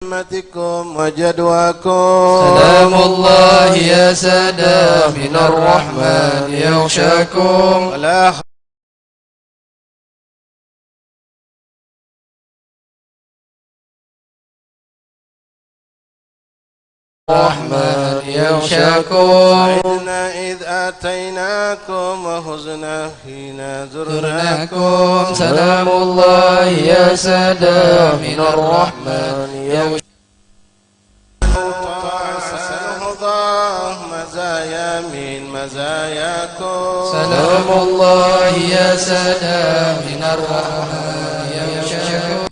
همتكم وجدواكم. سلام الله يا سادة من الرحمن يغشاكم. ولا الرحمن يغشاكم. سعدنا إذ آتيناكم وحزنا حين زرناكم. زرناكم. سلام الله يا سادة من الرحمن يغشاكم. مزايا من مزاياكم. سلام الله يا سادة من الرحمن يغشاكم.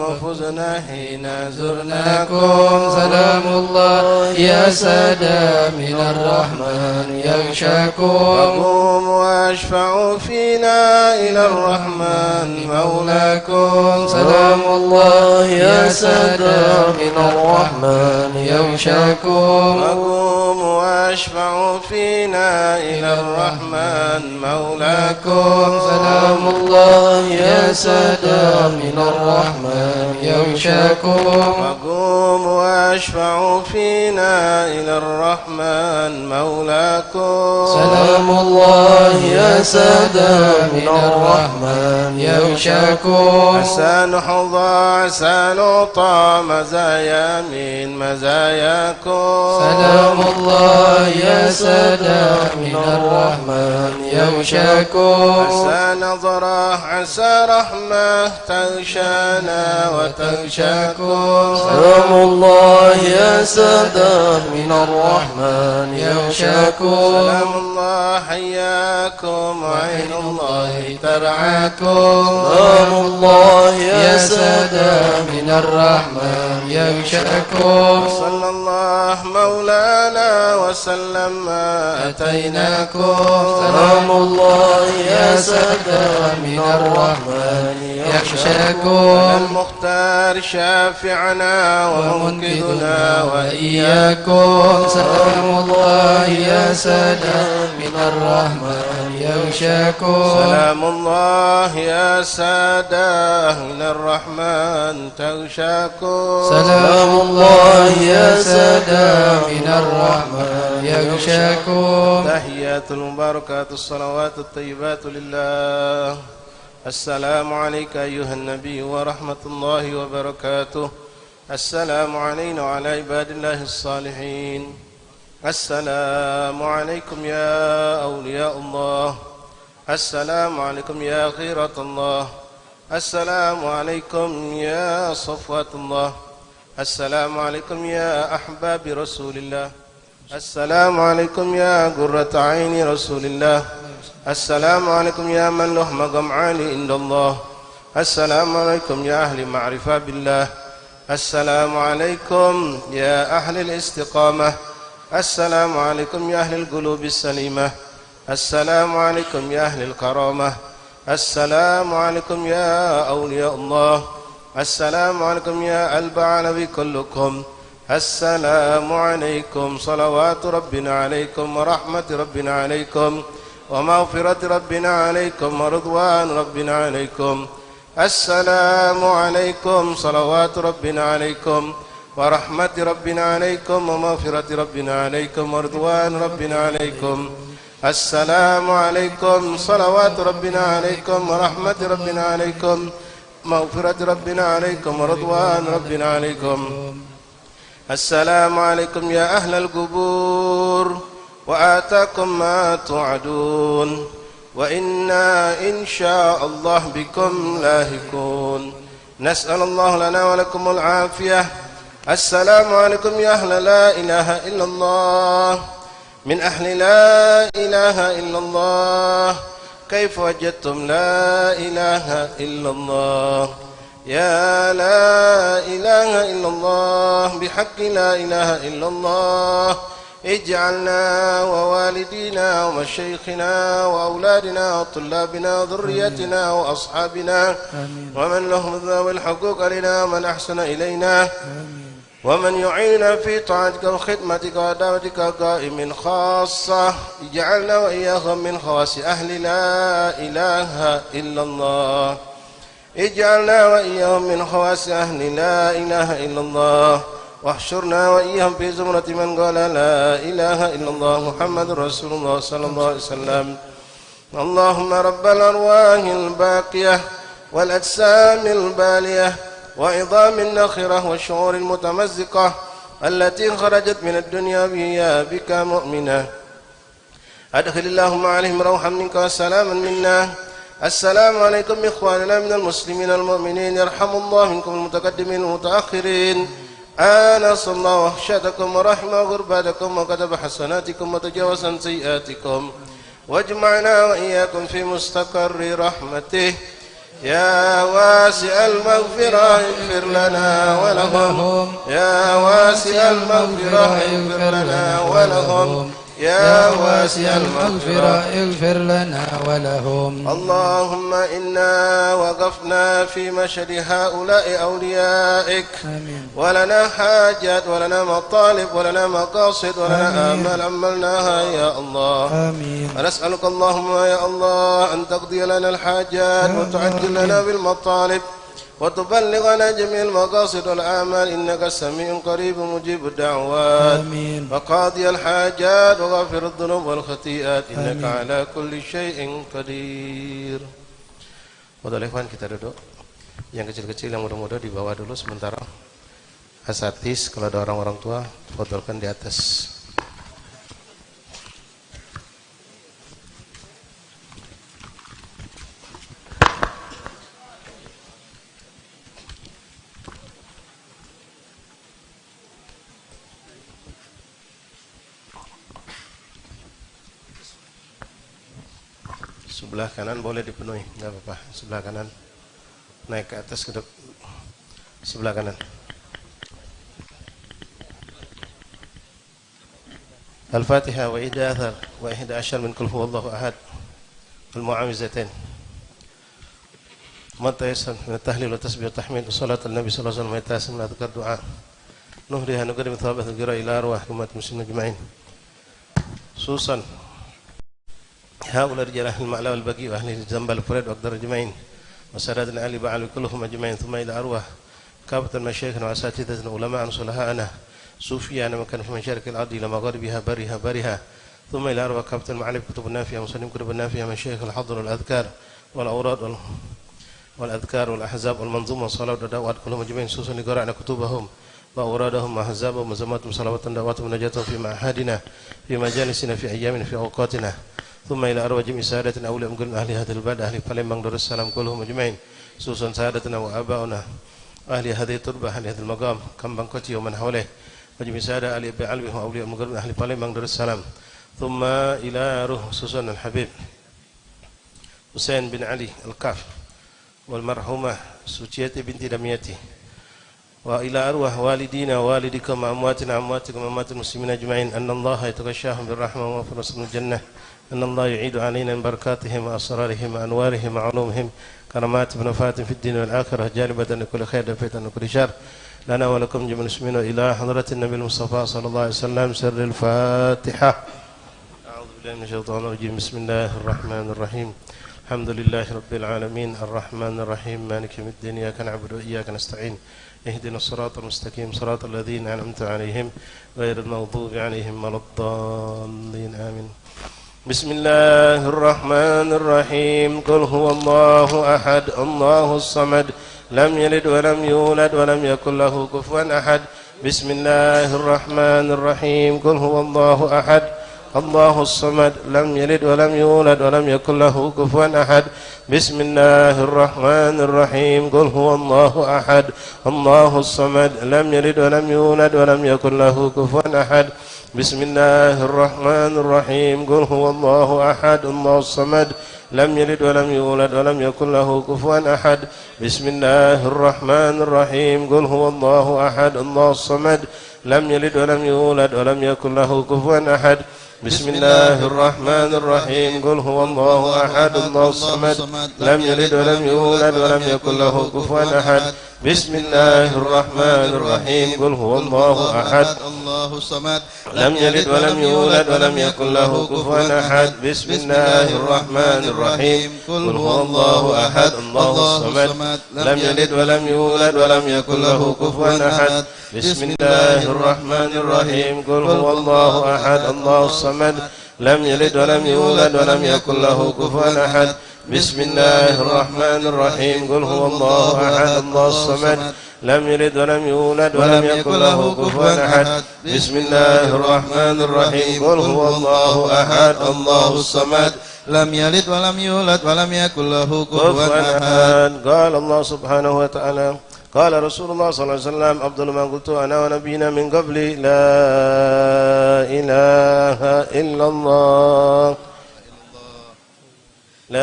وفزنا حين زرناكم. سلام الله يا سادة من الرحمن يغشاكم. وقوم واشفعوا فينا إلى الرحمن مولاكم. سلام الله يا سادة من الرحمن يغشاكم. وقوم واشفعوا فينا إلى الرحمن مولاكم. سلام الله يا سادة من الرحمن يغشاكم. وقوم واشفعوا فينا إلى الرحمن مولاكم. سلام الله يا سادة من الرحمن يغشاكم. عسى نحظى عسى نعطى مزايا من مزاياكم. سلام الله يا سادة من الرحمن يغشاكم. عسى نظرة عسى رحمة تغشانا وتغشاكم. سلام الله يا سادة من الرحمن يغشاكم. سلام الله حياكم وعين الله ترعاكم. سلام الله يا سادة من الرحمن يغشاكم. صلى الله مولانا وسلم ما أتيناكم. سلام الله يا سادة من الرحمن يغشاكم. المختار شافعنا ومنقذنا وإياكم. سلام الله يا سادة من الرحمن يغشاكم. سلام الله يا سادة من الرحمن تغشاكم. سلام الله يا سادة من الرحمن يغشاكم. تحيات المباركات الصلوات الطيبات لله. السلام عليك أيها النبي ورحمة الله وبركاته. السلام علينا وعلى عباد الله الصالحين. السلام عليكم يا أولياء الله. السلام عليكم يا خيرة الله. السلام عليكم يا صفوة الله. السلام عليكم يا أحباب رسول الله. السلام عليكم يا قرة عين رسول الله. السلام عليكم يا من له مقام عالي عند الله. السلام عليكم يا أهل معرفة بالله. السلام عليكم يا أهل الاستقامة. السلام عليكم يا أهل القلوب السليمة. السلام عليكم يا أهل الكرامة. السلام عليكم يا أولياء الله. السلام عليكم يا البعلوي كلكم. السلام عليكم صلوات ربنا عليكم ورحمة ربنا عليكم ومغفرة ربنا عليكم ورضوان ربنا عليكم. السلام عليكم صلوات ربنا عليكم ورحمة ربنا عليكم ومغفرة ربنا عليكم ورضوان ربنا عليكم. السلام عليكم صلوات ربنا عليكم ورحمة ربنا عليكم مغفرة ربنا عليكم ورضوان ربنا عليكم. السلام عليكم يا أهل القبور وآتاكم ما توعدون وإنا إن شاء الله بكم لاهقون. نسأل الله لنا ولكم العافية. السلام عليكم يا أهل لا إله إلا الله. من أهل لا إله إلا الله كيف وجدتم لا إله إلا الله؟ يا لا إله إلا الله بحق لا إله إلا الله اجعلنا ووالدينا ومشايخنا وأولادنا وطلابنا وذريتنا وأصحابنا ومن لهم ذوي الحقوق علينا ومن أحسن إلينا ومن يعين في طاعتك وخدمتك ودعوتك قائم خاصة اجعلنا وإياهم من خواص أهل لا إله إلا الله. اجعلنا وإياهم من خواص أهل لا إله إلا الله، واحشرنا وإياهم في زمرة من قال لا إله إلا الله محمد رسول الله صلى الله عليه وسلم. اللهم رب الأرواح الباقية والأجسام البالية وعظام النخرة والشعور المتمزقة التي خرجت من الدنيا بك مؤمنة، أدخل اللهم عليهم روحا منك وسلاما منا. السلام عليكم إخواننا من المسلمين المؤمنين، يرحم الله منكم المتقدمين والمتأخرين، آنس الله وحشتكم ورحم غرباتكم وكتب حسناتكم وتجاوز عن سيئاتكم، واجمعنا وإياكم في مستقر رحمته. يا واسع المغفرة اغفر لنا ولهم، يا واسع المغفرة اغفر لنا ولهم، يا واسع المغفرة اغفر لنا ولهم. اللهم إنا وقفنا في مشهد هؤلاء أوليائك، ولنا حاجات ولنا مطالب ولنا مقاصد ولنا آمال عملناها يا الله. ونسألك اللهم يا الله أن تقضي لنا الحاجات وتعجل لنا بالمطالب وتبلغنا جميع المقاصد والآمال، إنك سميع قريب مجيب الدعوات وقاضي الحاجات وغافر الذنوب والخطيئات، إنك على كل شيء قدير. Boleh ikhwan kita duduk. Yang kecil-kecil yang muda-muda di bawah dulu sementara. Asatis kalau ada orang-orang tua fadhilkan di atas. Sebelah kanan boleh dipenuhi, nggak apa-apa. Sebelah kanan naik ke atas ke sebelah kanan. Al-Fatihah wa ihda athar wa ihda ashar min kul huwallahu ahad al-mu'awizatain. Mata yasan min tahlil wa tasbih wa tahmid wa salat al-nabi sallallahu alaihi wasallam wa tasim la tukar du'a. Nuhriha nuqaddim thawabat al-gira ila arwah umat muslimin ajma'in. Susan هؤلاء رجال أهل المعلى والبقي وأهل الجنب الفريد وأقدر أجمعين وسادتنا أهل بعل كلهم أجمعين، ثم إلى أرواح كافة المشايخنا وأساتذتنا علماء صلحاءنا صوفيانا مكان في مشارق الأرض إلى مغاربها برها، ثم إلى أرواح كافة المعالم كتب النافية ومسلم كتب النافية مشايخ الحضر والأذكار والأوراد والأذكار والأحزاب والمنظومة والصلاة والدعوات كلهم أجمعين، خصوصا لقراءنا كتبهم وأورادهم وأحزابهم وزماتهم صلوات ودعواتهم ونجاتهم في معهدنا في مجالسنا في أيامنا في أوقاتنا، ثم إلى أرواح جميع سادتنا أولياء أمور أهل هذا البلد أهل Palembang دار السلام كلهم أجمعين، خصوصا سادتنا وآباؤنا أهل هذه التربة أهل هذا المقام كمبang Koci ومن حوله، وجميع سادة أهل بعلوه وأولياء أمور أهل Palembang دار السلام، ثم إلى روح خصوصا الحبيب حسين بن علي الكاف والمرحومة سوتيتي بنت دميتي، وإلى أرواح والدينا ووالدكم وأمواتنا وأمواتكم وأموات المسلمين أجمعين، أن الله يتغشاهم بالرحمة ومغفرة من الجنة، أن الله يعيد علينا من بركاتهم وأسرارهم وأنوارهم وعلومهم كرامات ونفات في الدين والآخرة جالبة لكل خير دفعة لكل شر لنا ولكم جميع المسلمين، إلى حضرة النبي المصطفى صلى الله عليه وسلم. سر الفاتحة. أعوذ بالله من الشيطان الرجيم. بسم الله الرحمن الرحيم. الحمد لله رب العالمين الرحمن الرحيم مالك يوم الدين، إياك نعبد وإياك نستعين، اهدنا الصراط المستقيم صراط الذين أنعمت عليهم غير المغضوب عليهم ولا الضالين آمين. بسم الله الرحمن الرحيم. قل هو الله أحد الله الصمد لم يلد ولم يولد ولم يكن له كفوا أحد. بسم الله الرحمن الرحيم. قل هو الله أحد الله الصمد لم يلد ولم يولد ولم يكن له كفوا أحد. بسم الله الرحمن الرحيم. قل هو الله أحد الله الصمد لم يلد ولم يولد ولم يكن له كفوا أحد. بسم الله الرحمن الرحيم. قل هو الله أحد الله الصمد لم يلد ولم يولد ولم يكن له كفوا أحد. بسم الله الرحمن الرحيم. قل هو الله أحد الله الصمد لم يلد ولم يولد ولم يكن له كفوا أحد. بسم الله الرحمن الرحيم. قل هو الله أحد الله الصمد لم يلد ولم يولد ولم يكن له كفوا أحد. بسم الله الرحمن الرحيم قل هو الله أحد الله الصمد لم يلد ولم يولد ولم يكن له كفوا أحد بسم الله الرحمن الرحيم قل هو الله أحد الله الصمد لم يلد ولم يولد ولم يكن له كفوا أحد بسم الله الرحمن الرحيم قل هو الله أحد الله الصمد لم يلد ولم يولد ولم يكن له كفوا أحد بسم الله الرحمن الرحيم قل هو الله أحد الله الصمد لم يلد ولم يولد ولم يكن له كفوا أحد بسم الله الرحمن الرحيم قل هو الله أحد الله الصمد لم يلد ولم يولد ولم يكن له كفوا أحد. قال الله سبحانه وتعالى قال رسول الله صلى الله عليه وسلم أفضل ما قلت أنا ونبينا من قبلي لا إله إلا الله لا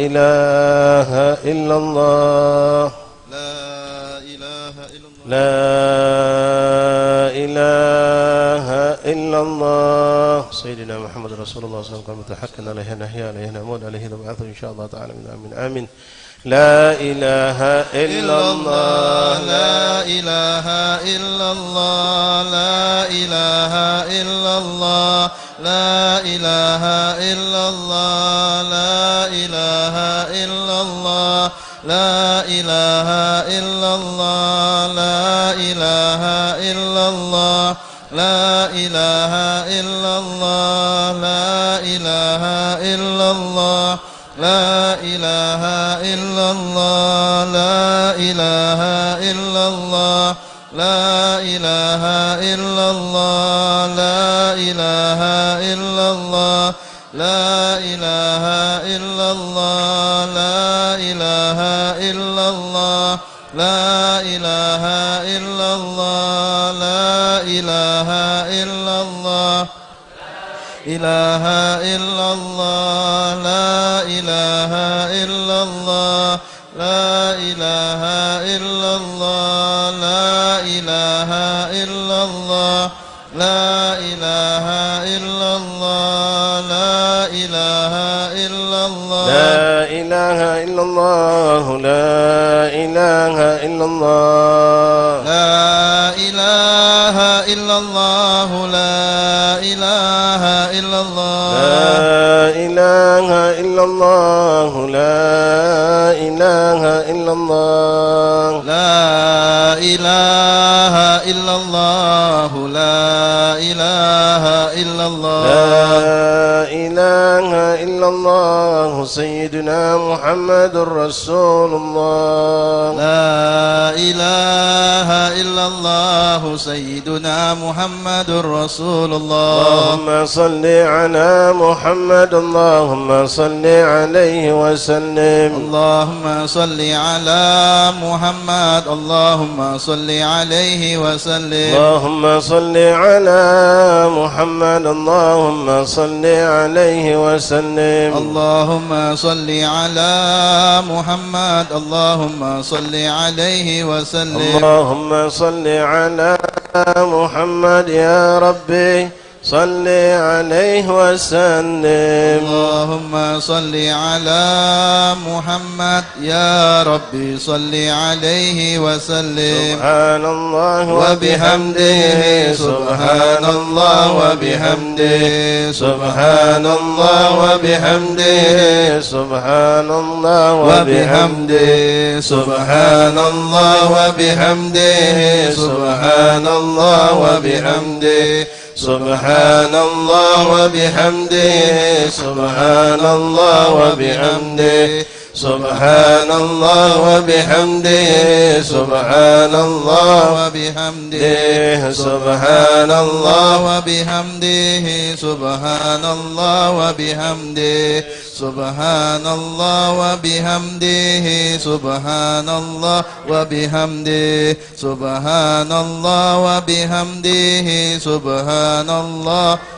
إله إلا الله لا إله إلا الله لا إله إلا الله سيدنا محمد رسول الله صلى الله عليه وسلم متحقنا عليه نحيا عليه نموت عليه نبعث إن شاء الله تعالى من آمين آمين لا إله إلا الله لا إله إلا الله لا إله إلا الله لا إله إلا الله لا إله إلا الله لا إله إلا الله لا إله إلا الله لا إله إلا الله لا إله إلا الله لا إله إلا الله لا إله إلا الله لا إله إلا الله لا إله إلا الله لا إله إلا الله لا إله إلا الله لا إله إلا الله لا إله إلا الله إله إلا الله لا إله إلا الله لا إله إلا الله لا إله إلا الله لا إله إلا الله لا إله إلا الله لا إله إلا الله لا إله إلا الله لا إله إلا الله لا إله إلا الله لا إله إلا الله لا إله إلا الله لا إله إلا الله لا إله إلا الله لا إله إلا الله سيدنا محمد رسول الله لا إله إلا الله سيدنا محمد رسول الله اللهم صل على محمد اللهم صل عليه وسلم اللهم صل على محمد اللهم صل عليه وسلم اللهم صل على محمد اللهم صل عليه وسلم اللهم صل على محمد اللهم صل عليه وسلم اللهم صل على محمد يا ربي صل عليه وسلم اللهم صل على محمد يا ربي صل عليه وسلم سبحان الله وبحمده سبحان الله وبحمده سبحان الله وبحمده سبحان الله وبحمده سبحان الله وبحمده سبحان الله وبحمده سبحان الله وبحمده سبحان الله وبحمده سبحان الله وبحمده سبحان الله وبحمده سبحان الله وبحمده سبحان الله وبحمده سبحان الله وبحمده سبحان الله وبحمده سبحان الله وبحمده سبحان الله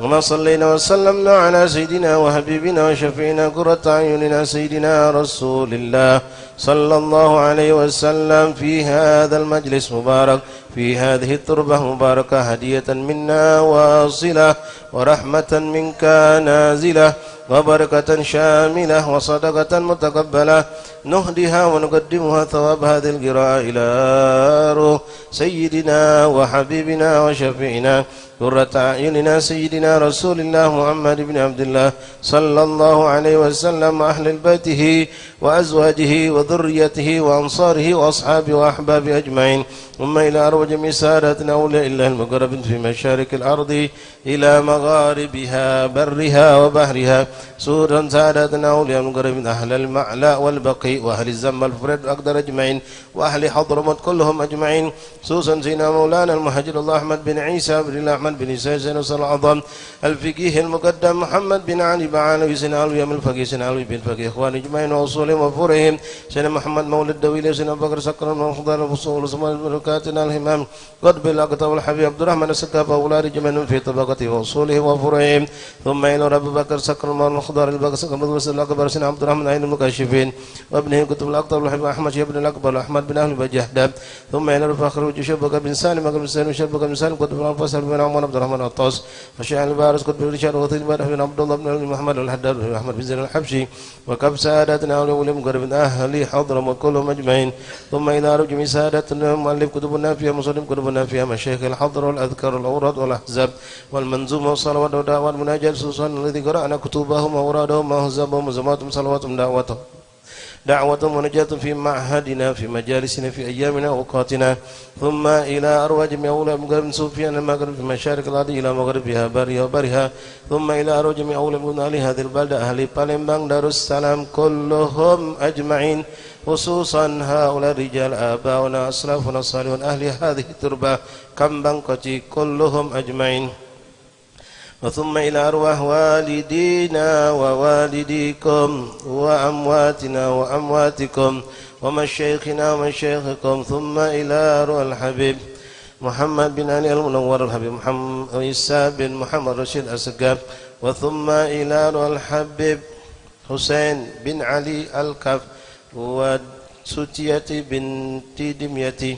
وما صلينا وسلمنا على سيدنا وحبيبنا وشفينا قرة أعيننا سيدنا رسول الله صلى الله عليه وسلم في هذا المجلس مبارك في هذه التربة مباركة هدية منا واصلة ورحمة منك نازلة وبركة شاملة وصدقة متقبلة نهديها ونقدمها ثواب هذه القراءة إلى روح سيدنا وحبيبنا وشفيعنا قرة أعيننا سيدنا رسول الله محمد بن عبد الله صلى الله عليه وسلم وأهل بيته وأزواجه وذريته وأنصاره وأصحابه وأحبابه أجمعين ثم إلى أروع جميع سادتنا أولياء الله المقربين في مشارق الأرض إلى مغاربها برها وبحرها سورا سادتنا أولياء المقربين أهل المعلاء والبقيع وأهل الزم والفرد والأقدر أجمعين وأهل حضرموت كلهم أجمعين خصوصا سيدنا مولانا المهاجر الله أحمد بن عيسى بن الله أحمد بن عيسى سيدنا صلى العظام الفقيه المقدم محمد بن علي بعلوي سيدنا علوي من الفقيه سيدنا علوي بن الفقيه إخوان أجمعين وأصولهم وفرعهم سيدنا محمد مولد دويل سيدنا بكر سكر من الخضار الفصول وسمان بركاتنا الهمام قطب الأقطاب والحبيب عبد الرحمن السكاف أولاد جمعين في طبقته وأصولهم وفرعهم ثم إلى رب بكر سكر من الخضار البكر سكر من الأكبر سيدنا عبد الرحمن عين المكاشفين وابنه كتب الأقطاب والحبيب أحمد بن الأكبر أحمد بن أهل بجهداب ثم إلى رب فخر وجشبك بن سالم بن سالم وشبك بن سالم كتب الأنفاس بن عمر عبد الرحمن الطاس وشيخ البارس كتب الرشاد وطيب بن عبد الله بن محمد الحداد بن أحمد بن زين الحبشي وكب سادتنا أولياء مقرب أهل حضرموت كلهم أجمعين ثم إلى رجم سادتنا مؤلف كتب النافية مصنف كتب النافية مشايخ الحضر والأذكار والأوراد والأحزاب والمنظومة والصلوات والدعوات والمناجات خصوصا الذي قرأنا كتبهم وأورادهم وأحزابهم وزماتهم صلواتهم دعوة ونجاة في معهدنا في مجالسنا في أيامنا وأوقاتنا ثم إلى أروع جميع أولى مغرب سفيان المغرب في مشارق الأرض إلى مغربها بارها وبرها ثم إلى أروع جميع أولى من أهل هذه البلدة أهل بالembang Darussalam كلهم أجمعين خصوصا هؤلاء الرجال آباؤنا أسلافنا الصالحون أهل هذه التربة كمبang كوتي كلهم أجمعين ثم إلى أرواح والدينا ووالديكم وأمواتنا وأمواتكم ومشايخنا ومشايخكم ثم إلى أرواح الحبيب محمد بن علي المنور الحبيب محمد عيسى بن محمد رشيد السقاف وثم إلى أرواح الحبيب حسين بن علي الكف وسوتية بنت دميتي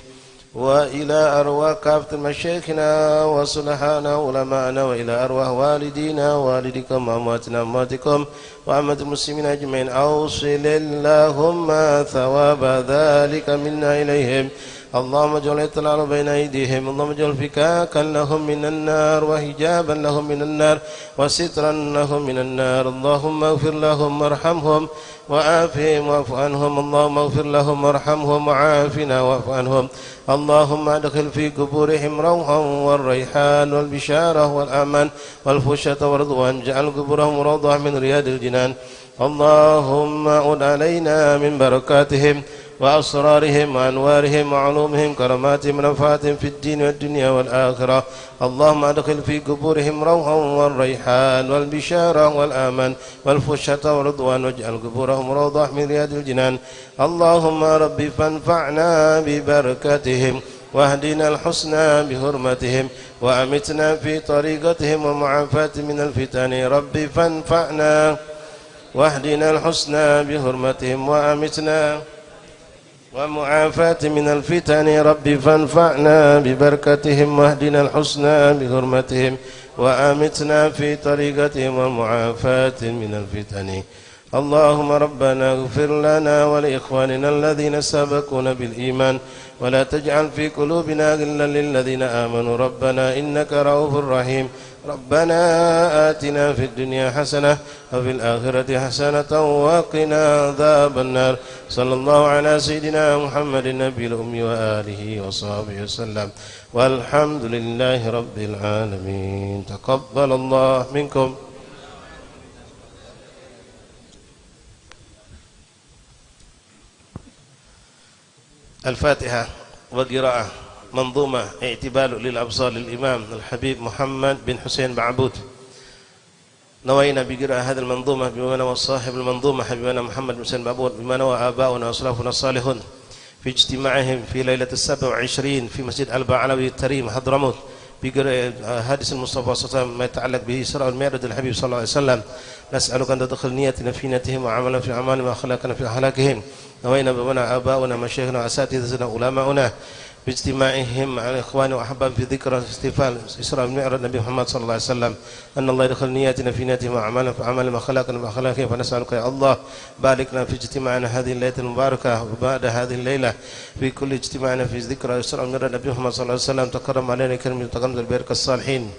وإلى أرواح كافة مشايخنا وصلحانا وعلماءنا وإلى أرواح والدينا ووالدكم وأمواتنا وأمواتكم وأمة المسلمين أجمعين أوصل اللهم ثواب ذلك منا إليهم اللهم اجعل اطلاعا بين أيديهم اللهم اجعل فكاكا لهم من النار وحجابا لهم من النار وسترا لهم من النار اللهم اغفر لهم وارحمهم وعافهم واعف عنهم اللهم اغفر لهم وارحمهم وعافنا واعف عنهم اللهم ادخل في قبورهم روحا والريحان والبشارة والأمان والفشة والرضوان جعل قبورهم روضة من رياض الجنان اللهم أعد علينا من بركاتهم وأسرارهم وأنوارهم وعلومهم كراماتهم ونفعاتهم في الدين والدنيا والآخرة اللهم أدخل في قبورهم روحا والريحان والبشارة والآمان والفشة والرضوان واجعل قبورهم روضة من رياض الجنان اللهم ربي فانفعنا ببركاتهم واهدنا الحسنى بحرمتهم وأمتنا في طريقتهم ومعافاة من الفتن ربي فانفعنا واهدنا الحسنى بحرمتهم وأمتنا ومعافاة من الفتن رب فانفعنا ببركتهم واهدنا الحسنى بحرمتهم وآمتنا في طريقتهم ومعافاة من الفتن اللهم ربنا اغفر لنا ولإخواننا الذين سبقونا بالإيمان ولا تجعل في قلوبنا غلا للذين آمنوا ربنا إنك رؤوف رحيم ربنا آتنا في الدنيا حسنة وفي الآخرة حسنة وقنا عذاب النار صلى الله على سيدنا محمد النبي الأمي وآله وصحبه وسلم والحمد لله رب العالمين تقبل الله منكم. الفاتحة وقراءة منظومة اعتبال للأبصار للإمام الحبيب محمد بن حسين بعبود. نوينا بقراءة هذه المنظومة بما نوى صاحب المنظومة حبيبنا محمد بن حسين بعبود بما نوى آباؤنا وأسلافنا الصالحون في اجتماعهم في ليلة 27 في مسجد البعلوي التريم حضرموت حديث المصطفى صلى الله عليه وسلم ما يتعلق به إسراء والمعراج الحبيب صلى الله عليه وسلم. نسألك أن تدخل نيتنا في نيتهم وعملنا في أعمالهم وأخلاقنا في أخلاقهم. نوينا بمنا آباؤنا مشايخنا وأساتذتنا علماؤنا باجتماعهم على إخواني وأحباب في ذكرى احتفال إسراء والمعراج النبي محمد صلى الله عليه وسلم، أن الله يدخل نياتنا في نياتهم وأعمالنا في أعمالهم وأخلاقنا في أخلاقهم. فنسألك يا الله بارك لنا في اجتماعنا هذه الليلة المباركة وبعد هذه الليلة في كل اجتماعنا في ذكرى إسراء والمعراج النبي محمد صلى الله عليه وسلم. تكرم علينا كرم تكرم البركة الصالحين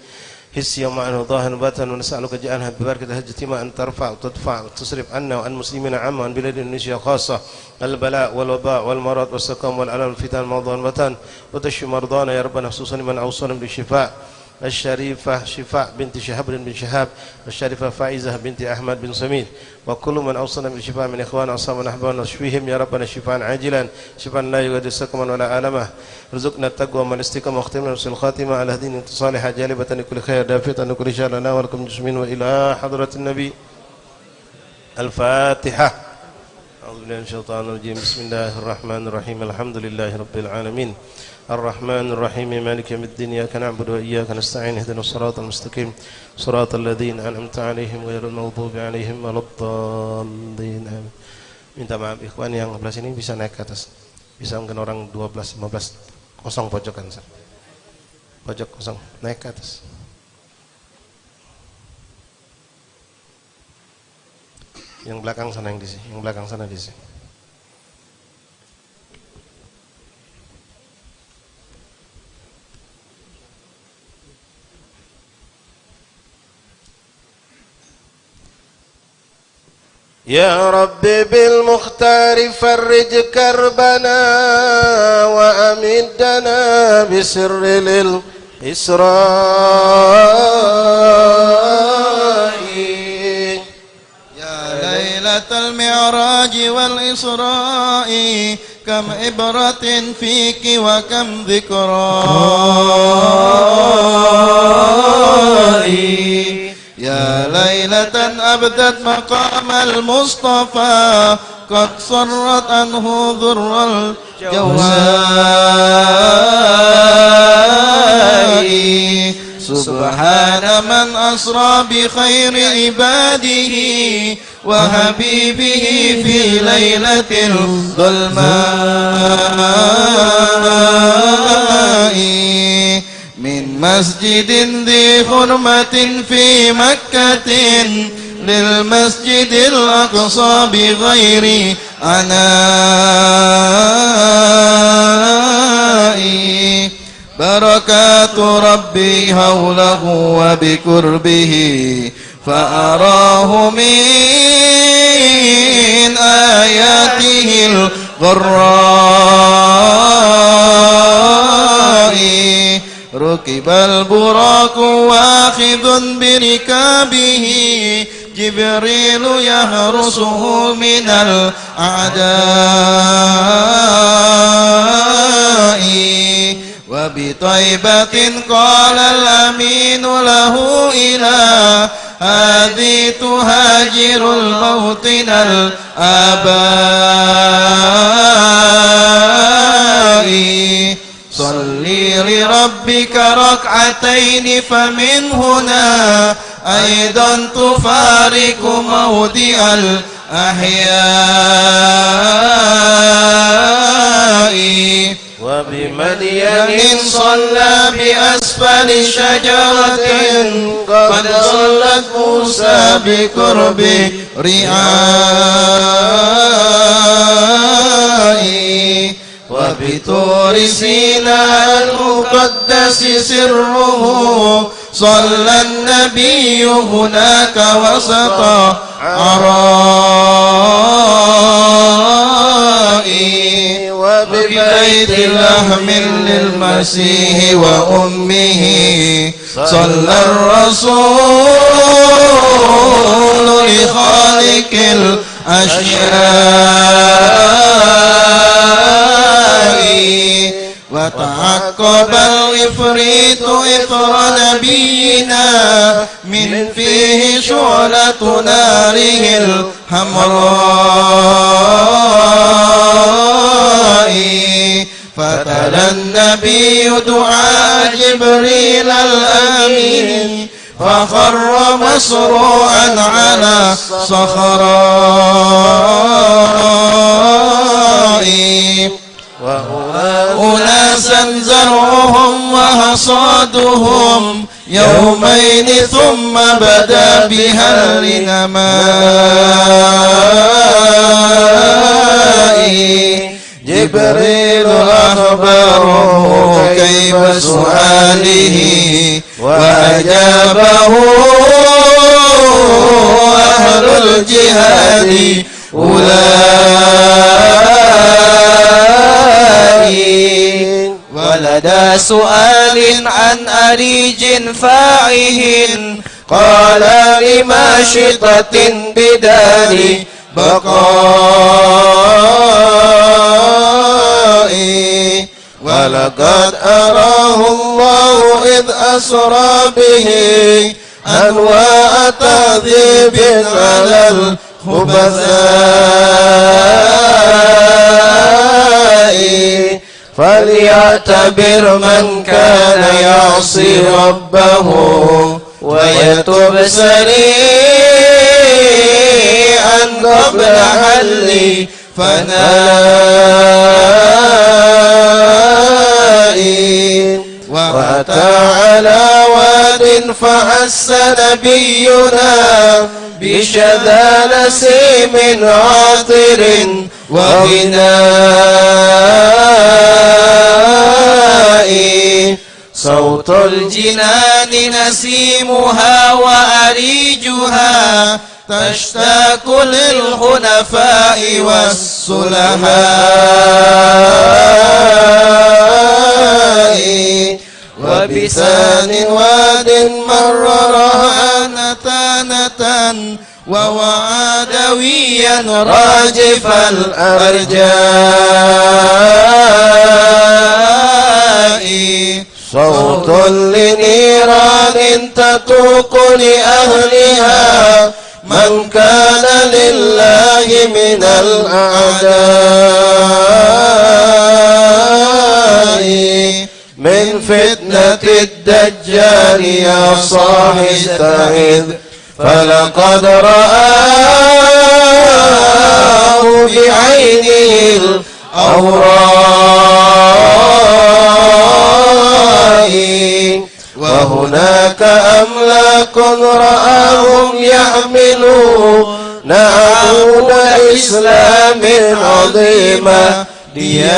حسي ومعنى ظاهر وباطن. ونسألك جعلها ببركة هذا الاجتماع أن ترفع وتدفع وتصرف عنا وعن المسلمين عامة وعن بلاد إندونيسيا خاصة البلاء والوباء والمرض والسقام والألم والفتن والموضوع والوطن، وتشفي مرضانا يا ربنا، خصوصا من أوصلهم بالشفاء. الشريفة شفاء بنت شهاب بن شهاب، الشريفة فائزة بنت أحمد بن سمير، وكل من أوصلنا بالشفاء من إخوان أصحابنا أحبابنا، نشفيهم يا ربنا شفاء عاجلا شفاء لا يغادر سقما ولا ألما. رزقنا التقوى والاستقامة واختمنا بحسن الخاتمة على دين صالحة جالبة لكل خير دافئة لكل شر لنا ولكم جسمين وإلى حضرة النبي. الفاتحة. أعوذ بالله من الشيطان الرجيم. بسم الله الرحمن الرحيم. الحمد لله رب العالمين الرحمن الرحيم مالك يوم الدين. إياك نعبد وإياك نستعين اهدنا الصراط المستقيم صراط الذين أنعمت عليهم غير المغضوب عليهم ولا الضالين. Amin. Minta maaf ikhwan yang sebelah sini bisa naik ke atas. Bisa mungkin orang 12 15 kosong pojokan. Pojok kosong naik ke atas. Yang belakang sana yang di sini, yang belakang sana di sini. يا رب بالمختار فرج كربنا وأمدنا بسر للإسراء. يا ليلة المعراج والإسراء كم عبرة فيك وكم ذكرى. يا ليلة أبدت مقام المصطفى قد صرت عنه ذر الجوزاء. سبحان من أسرى بخير عباده وحبيبه في ليلة الظلماء من مسجد ذي حرمة في مكة للمسجد الأقصى بغير عناء. بركات ربي حوله وبقربه فأراه من آياته الغراء. ركب البراق واخذ بركابه جبريل يهرسه من الأعداء. وبطيبة قال الأمين له إلى هذه تهاجر الموطن الآباء. صلي لربك ركعتين فمن هنا أيضا تفارق موضع الأحياء. وبمدين صلى بأسفل شجرة قد صلت موسى بقرب رعاء. وبطور سيناء المقدس سره صلى النبي هناك وسط عرائي. وببيت لحم للمسيح وأمه صلى الرسول لخالق الأشياء. وتعقب الإفريت إثر نبينا من فيه شعلة ناره الحمراء. فتلا النبي دعاء جبريل الأمين فخر مسروعا على صخراء أناسا زرعهم وحصادهم يومين ثم بدا بها النماء جبريل أخبره كيف سؤاله وأجابه أهل الجهاد أولئك ولدى سؤال عن أريج فاعه قال لماشطة بدار بقائي ولقد أراه الله إذ أسرى به أنواع تعذيب على الخبثاء فليعتبر من كان يعصي ربه ويتوب سريعا قبل حل فنائي وأتى على واد فحس نبينا بشذا نسيم عاطر وغناء صوت الجنان نسيمها وأريجها تشتاق للخنفاء والسلهاء وبسان واد مر رهانة ووعدويا راجف الأرجاء صوت لنيران تتوق لأهلها من كان لله من الأعداء من فتنة الدجال يا صاحي استعذ فلقد رآه بعينه الأوراء وهناك أملاك رآهم يحملون عود إسلام عظيمة ديائي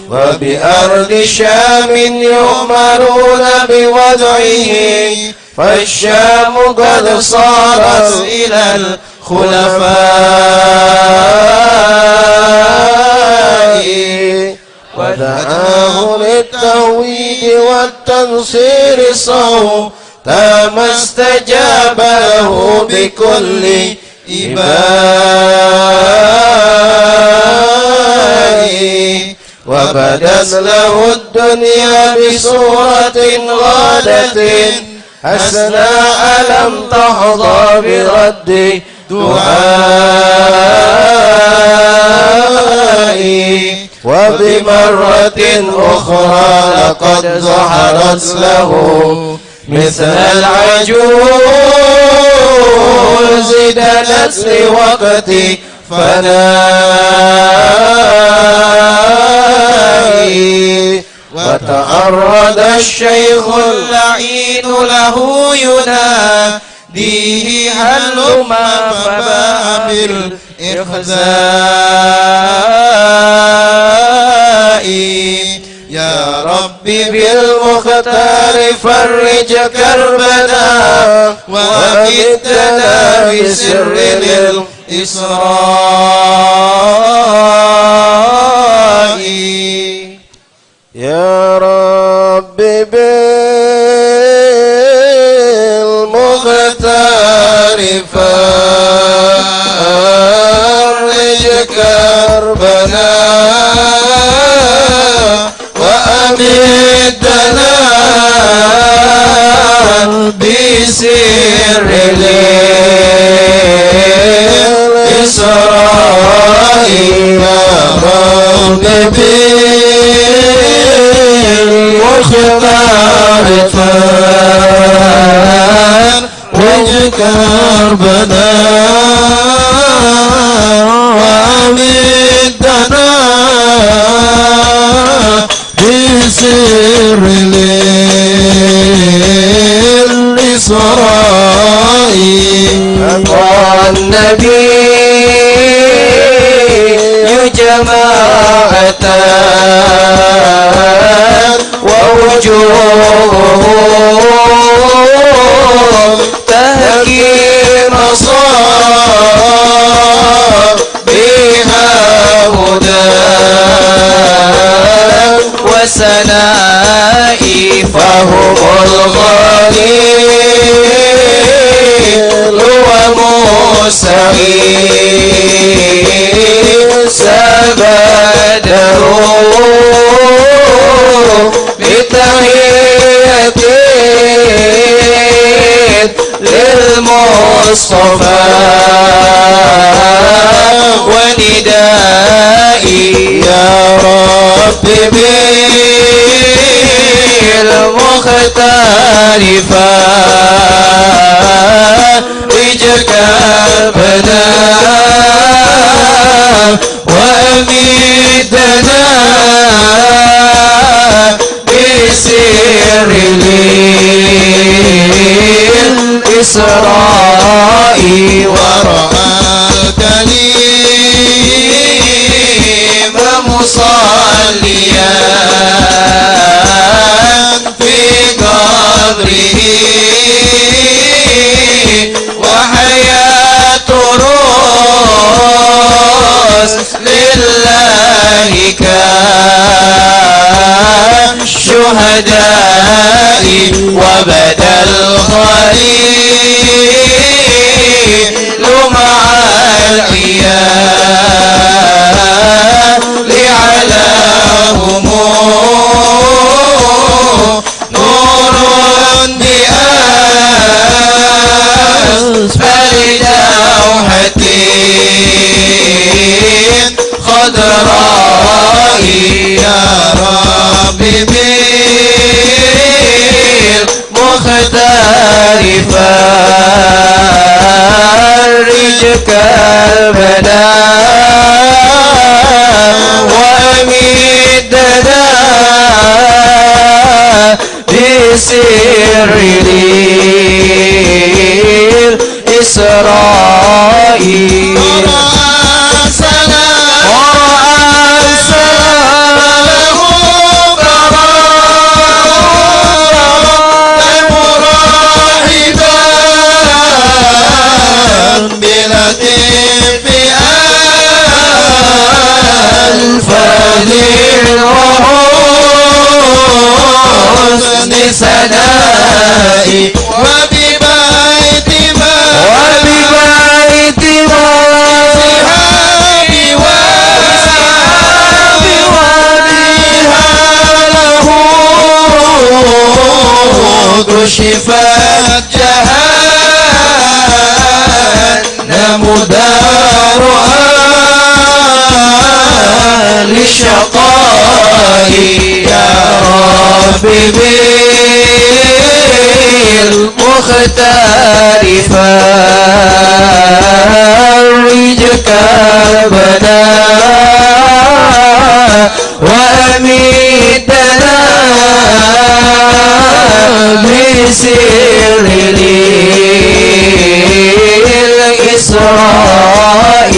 وبأرض شام يؤمرون بوضعه فالشام قد صارت إلى الخلفاء ودعاه للتوحيد والتنصير صوتا ما استجاب له بكل إباء وبدت له الدنيا بصورة غادة حسناء لم تحظى برد دعائي وبمرة أخرى لقد ظهرت له مثل العجوز دنت لوقت فنائي وتعرض الشيخ اللعين له يناديه هلما فباء بالإخزاء يا ربي بالمختار فرج كربنا وأمدنا بسر الإسراء يا ربي بالمختار فرج كربنا وأمدنا بسر الإسراء جماعة واجكر بنا وأمدنا بسر للإسراء والنبي جماعة ووجوههم تهكي مصاب بها هدى وسنائي فهم الغليل ومستعين سبدروا بتحية للمصطفى وندائي يا رب بالمختار فرجك بنا وأمدنا بسر للإسراء ورأى الكريم مصليا في قبره وحياة روس لله كالشهداء وبدا الخليل مع العيال علىهم نور بأسفل دوحة خضراء يا رب بالمختار فرج كربنا وأمدنا بسر للإسراء وحسن سنائي وببيت ما صحابي ولها له كشفت جهنم دارها للشقاء يا رب بالمختار فرج كربنا وأمدنا بسر للإسراء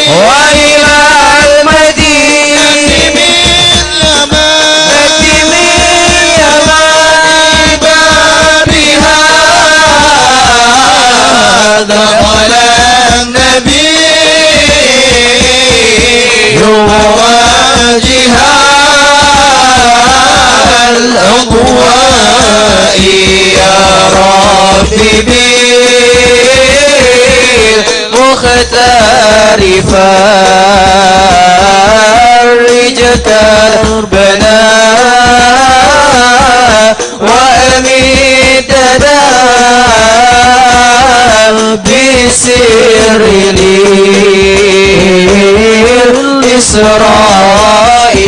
وإلى المختار فرج كربنا وأميتنا بسر الإسراء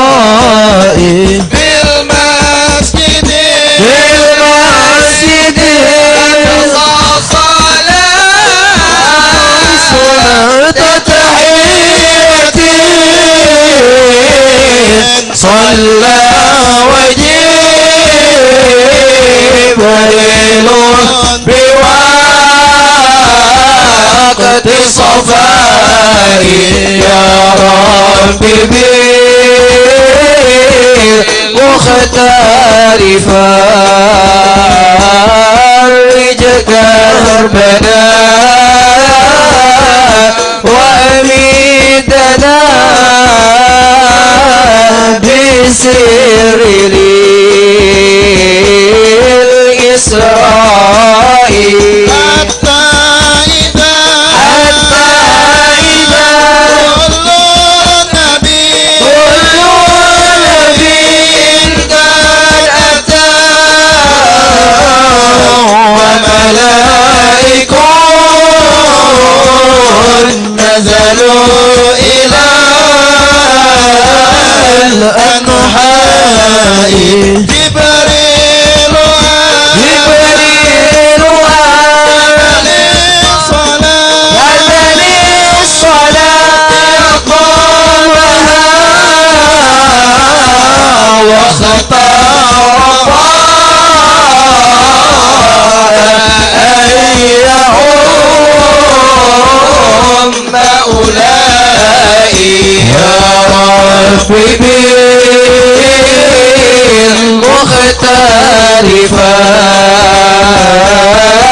العذراء بالمسجد صلاة تحية صلى وجبريل بوقت صفاء يا ربي بالمختار فرج كربنا وأميتنا بسر الإسراء حتى إذا كل نبي قد أتى وملائك نزلوا إلى الأنحاء جبريل الصلاة قامها واختار أن يعم أولئي يا ربي بالمختار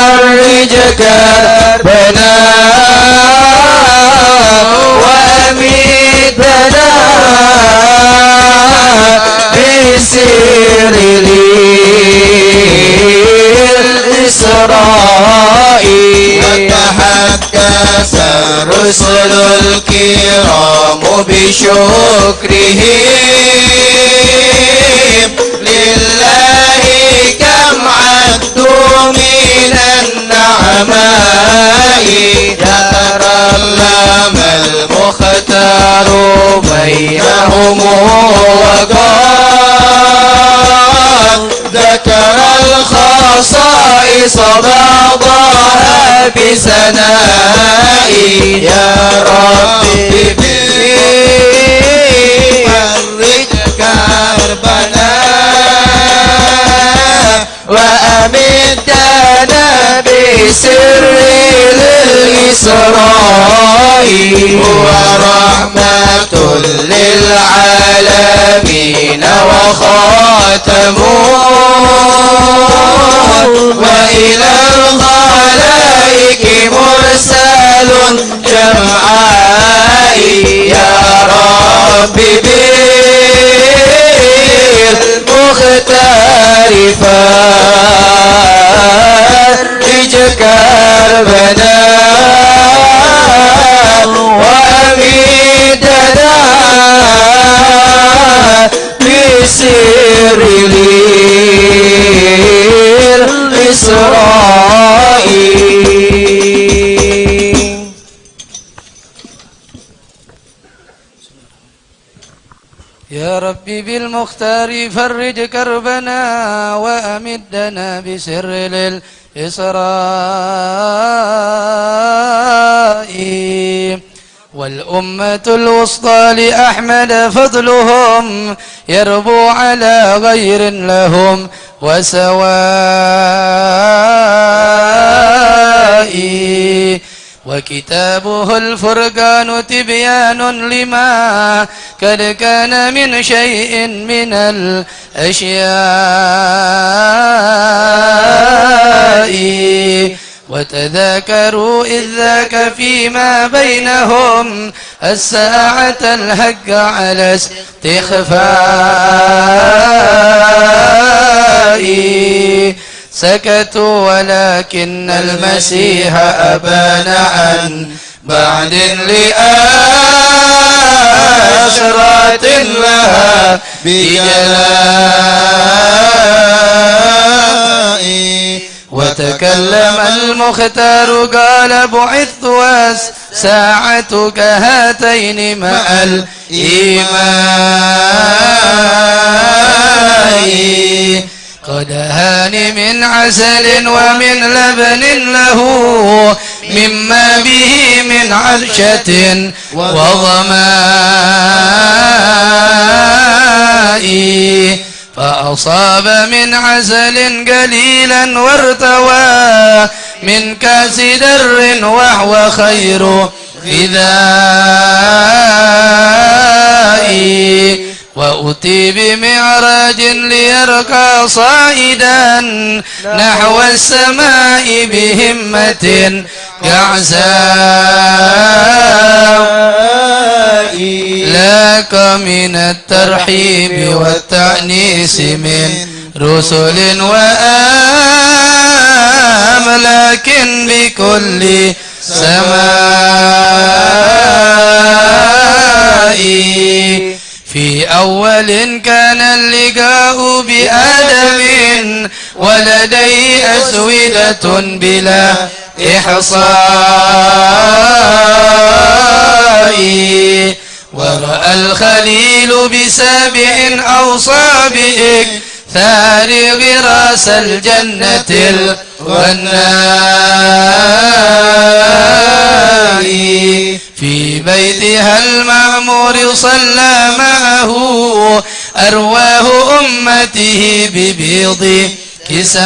فرج كربنا وأميتنا بسر الإسراء وتحدث الرسل الكرام بشكرهم لله كم عدوا من النعماء ترلم المختار بينهم وقال ذكر الخصائص بعضها بثنائي يا ربي فرج كربنا وأمدنا بسر الإسراء هو رحمة للعالمين وخاتمه وإلى الخلائق مرسل جمعائي يا ربي بالمختار فرج كربنا وأميتنا بسر الإسراء يا ربي بالمختار فرج كربنا وأمدنا بسر الإسراء والأمة الوسطى لأحمد فضلهم يربو على غير لهم وسواء وكتابه الفرقان تبيان لما قد كان من شيء من الأشياء وتذاكروا إذ ذاك فيما بينهم الساعة الحق على استخفاء سكتوا ولكن المسيح أبان عن بعد لأشرات لها بجلاء وتكلم المختار قال بعثت والساعة كهاتين مع الإيمان قد هان من عسل ومن لبن له مما به من عرشة وظماء فأصاب من عسل قليلا وارتوى من كاس در وهو خير غذاء وأتي بمعراج ليرقى صائدا نحو السماء بهمة كعزاء لك من الترحيب والتأنيس من رسل وأملاك بكل سماء في أول كان اللقاء بآدم ولديه أسودة بلا إحصاء ورأى الخليل بسابع أوصى بإكثار غراس الجنة والنار في بيتها المعمور صلى معه أرواه أمته ببيض كساء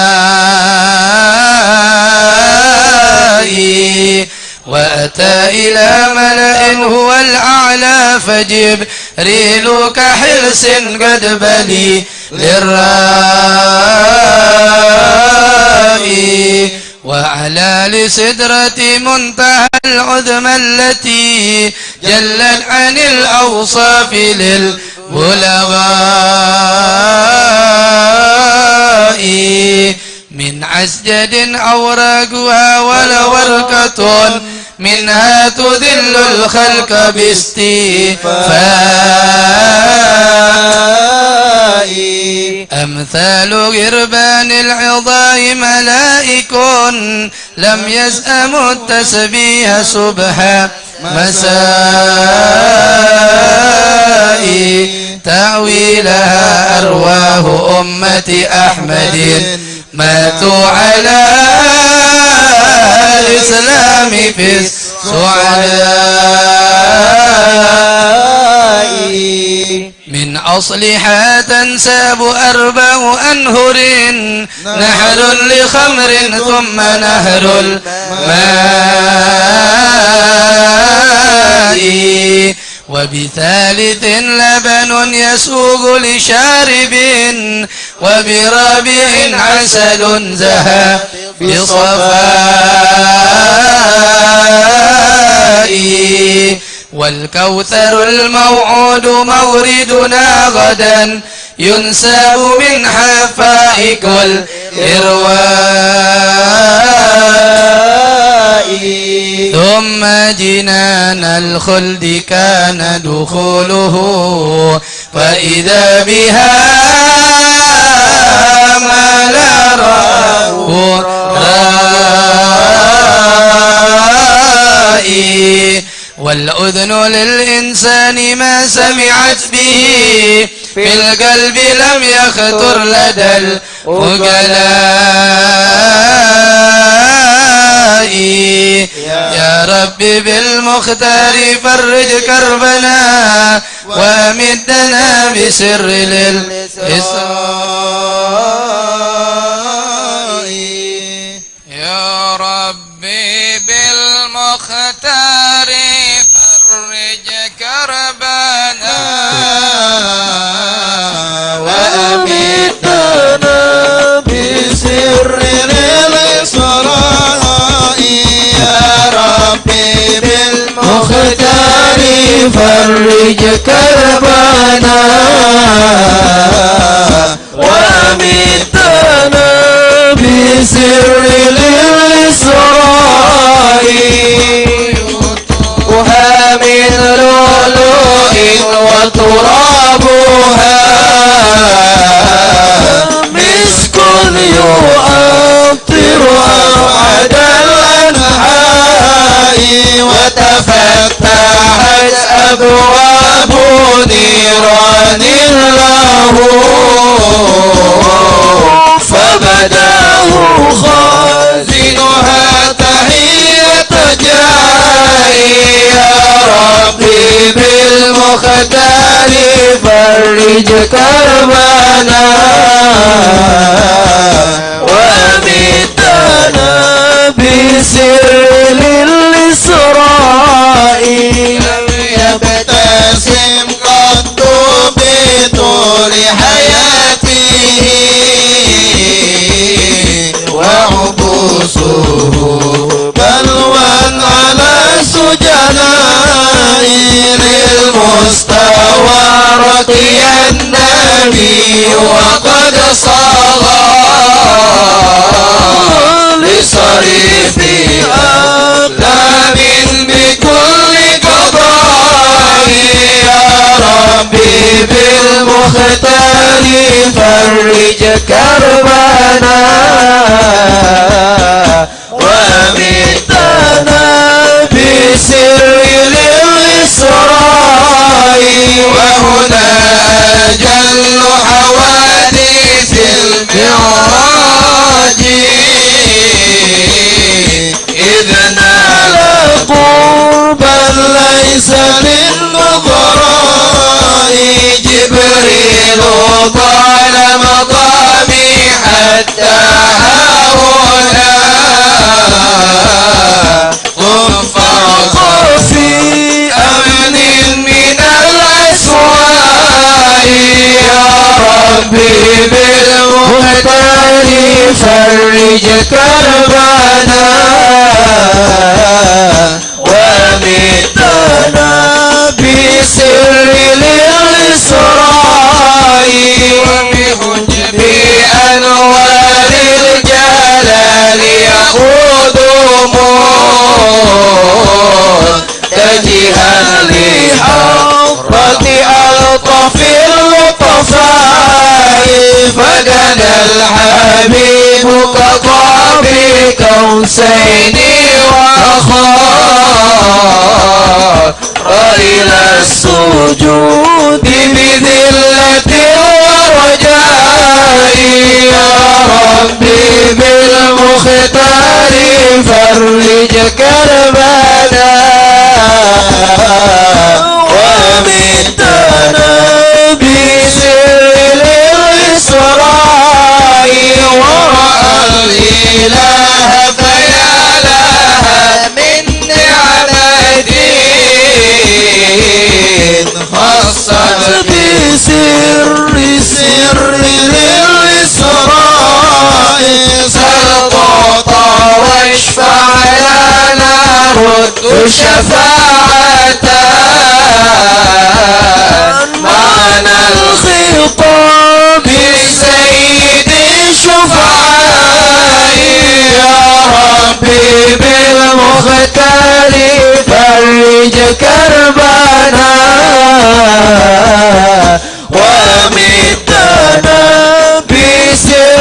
وأتى إلى ملأ هو الأعلى فجبريل كحرص قد بلي للراء وعلى لسدرة منتهى العظمى التي جلت عن الأوصاف للبلغاء من عسجد أوراقها ولورقة منها تذل الخلق باستيفاء أمثال غربان العظام ملائك لم يزأموا التسبيح صبح مساء تأويلها أرواه أمة أحمد ماتوا على الإسلام في السعداء من أصلها تنساب 4 أنهر نهر لخمر ثم نهر الماء وبثالث لبن يسوغ لشارب وبرابع عسل زهى بصفاء والكوثر الموعود موردنا غدا ينساب من حفائق الإرواء ثم جنان الخلد كان دخوله فإذا بها ما لا رأوا رائي والأذن للإنسان ما سمعت به في القلب لم يخطر لدى العقلاء يا رب بالمختار فرج كربنا وامدنا بسر للإسراء يا رب بالمختار بالمختار فرج كربنا وأمتنا بسر الإسراء من لؤلؤ وترابها مسك يؤطر أبعد الأنحاء وتفتحت أبواب نيران له فبداه خازنها تحية جاي يا ربي بالمختار فرج كربنا وأمتنا بسر الإسراء لم يبتسم قط بطول حياته وعبوسه بلوى على سجنائر المستوى رقي النبي وقد صغى لصريف أقلام بكل قضاء يا ربي بالمختار فرج كربنا وأمتنا بسر الإسراء وهنا أجل حوادث المعراج إذ نال قربا ليس للنظراء جبريل طال مقامي حتى هنا ثم فرق في أمن من الأسواء يا ربي بالمختار فرج كربنا وأمتنا بسر الإسراء وبحجب أنوار الجلال يقودهم تجها لحضرة ألطف اللطفاء فدنا الحبيب كقاب كوسين وأخار إلى السجود بذلة ورجاء يا ربي بالمختار فرج كربنا وأمتنا بسر الإسراء ورأى الإله فيا لها من نعمة خصت بسر الإسراء سلطة واشفع لنا رد شفاعة معنى الخطاب سيد الشفعاء يا ربي بالمختار فرج كربنا وأمتنا بسر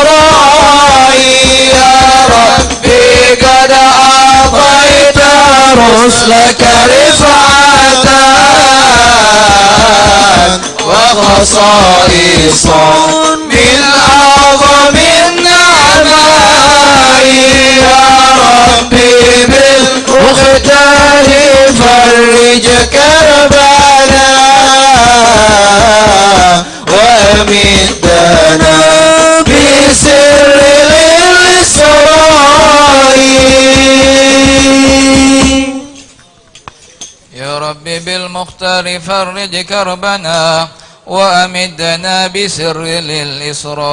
الإسراء يا ربي قد أعطيت رسلك رفعة وخصائصا من أعظم النعماء يا ربي بالمختار فرج كربنا وأمتنا بسر الإسراء يا ربي بالمختار فرج كربنا وأمدنا بسر للإسراء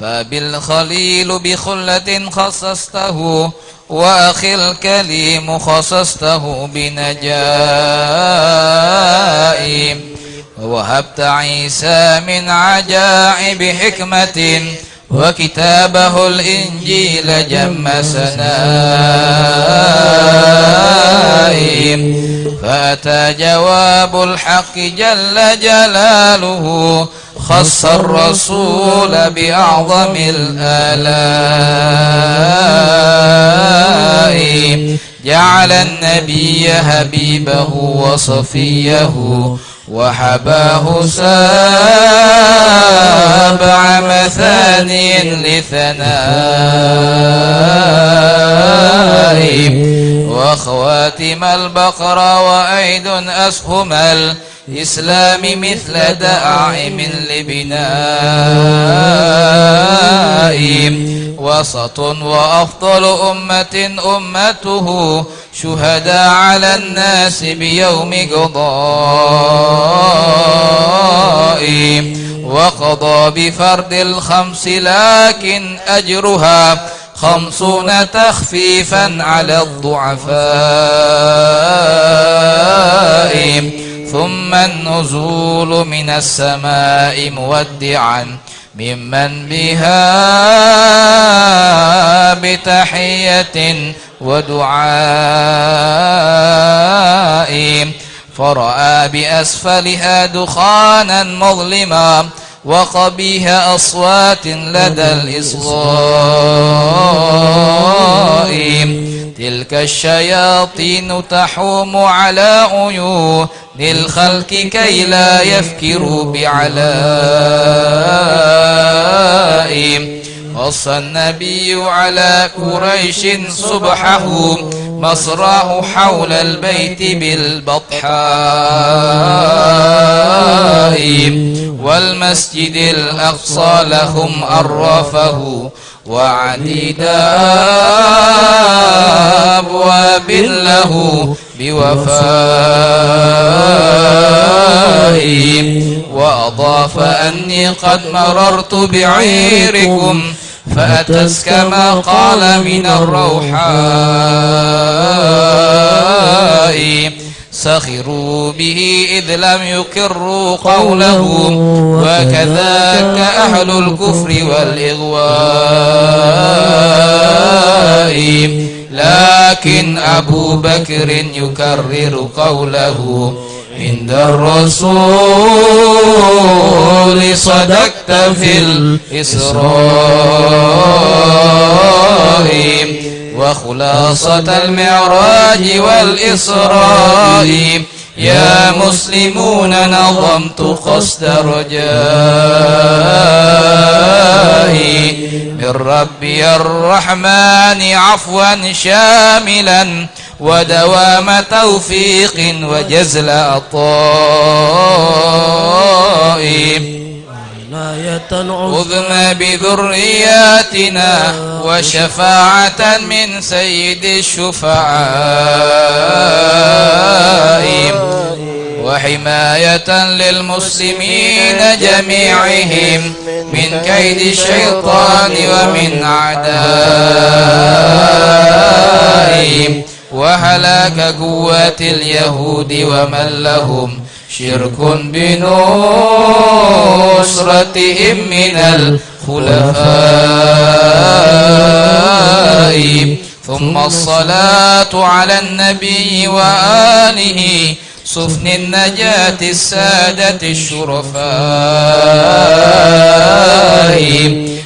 فبالخليل بخلة خصصته وأخي الكليم خصصته بنجاء ووهبت عيسى من عجائب حكمة وكتابه الإنجيل جم سنائم فأتى جواب الحق جل جلاله خص الرسول بأعظم الآلاء جعل النبي حبيبه وصفيه وحباه سابع مثاني لثنائه وخواتم البقرة وأيد أسهم الإسلام مثل داعم لبنائه وسط وأفضل أمته شهداء على الناس بيوم قضاء وقضى بفرد الخمس لكن أجرها 50 تخفيفا على الضعفاء ثم النزول من السماء مودعا ممن بها بتحية ودعاء فرأى بأسفلها دخانا مظلما وقبيح أصوات لدى الإصغاء تلك الشياطين تحوم على عيون الخلق كي لا يفكروا بعلاء وصى النبي على قريش صبحه مصراه حول البيت بالبطحاء والمسجد الأقصى لهم عرفه وعديد أبواب له بوفاء وأضاف أني قد مررت بعيركم فأتت كما قال من الروحاء سخروا به إذ لم يكروا قوله وكذاك أهل الكفر والإغواء لكن أبو بكر يكرر قوله عند الرسول صدقت في الإسراء وخلاصة المعراج والإسراء يا مسلمون نظمت قصد رجائي من ربي الرحمن عفوا شاملا ودوام توفيق وجزل عطاء أذن بذرياتنا وشفاعة من سيد الشفعاء وحماية للمسلمين جميعهم من كيد الشيطان ومن أعدائهم وهلاك قوة اليهود ومن لهم شرك بنصرتهم من الخلفاء ثم الصلاة على النبي وآله صفن النجاة السادة الشرفاء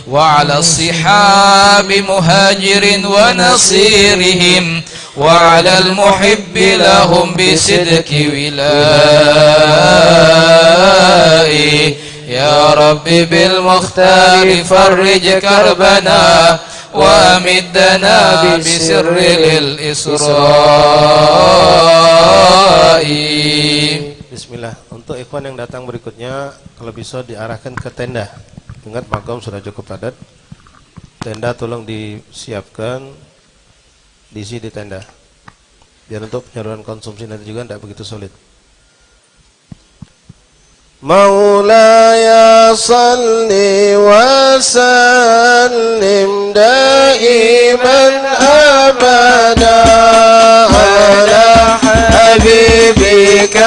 وعلى الصحاب مهاجر ونصيرهم وعلى المحب لهم بصدق ولائي يا رب بالمختار فرج كربنا وأمدنا بسر للإسراء. Bismillah. Untuk ikhwan yang datang berikutnya, kalau bisa diarahkan ke tenda. Ingat makam sudah cukup padat. Tenda tolong disiapkan, diisi di tenda. Biar untuk penyaluran konsumsi nanti juga tidak begitu sulit. مولاي صل وسلم دائما أبدا على حبيبك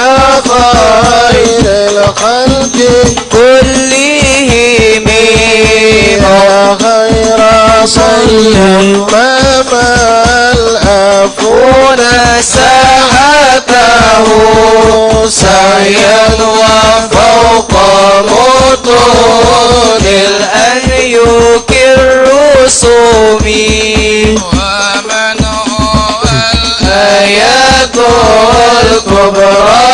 خير الخلق كلهم يا خير صل ما الأفون ساعته سعيا وفوق مطون الأنيوك الرسوم ومن هو الآيات الكبرى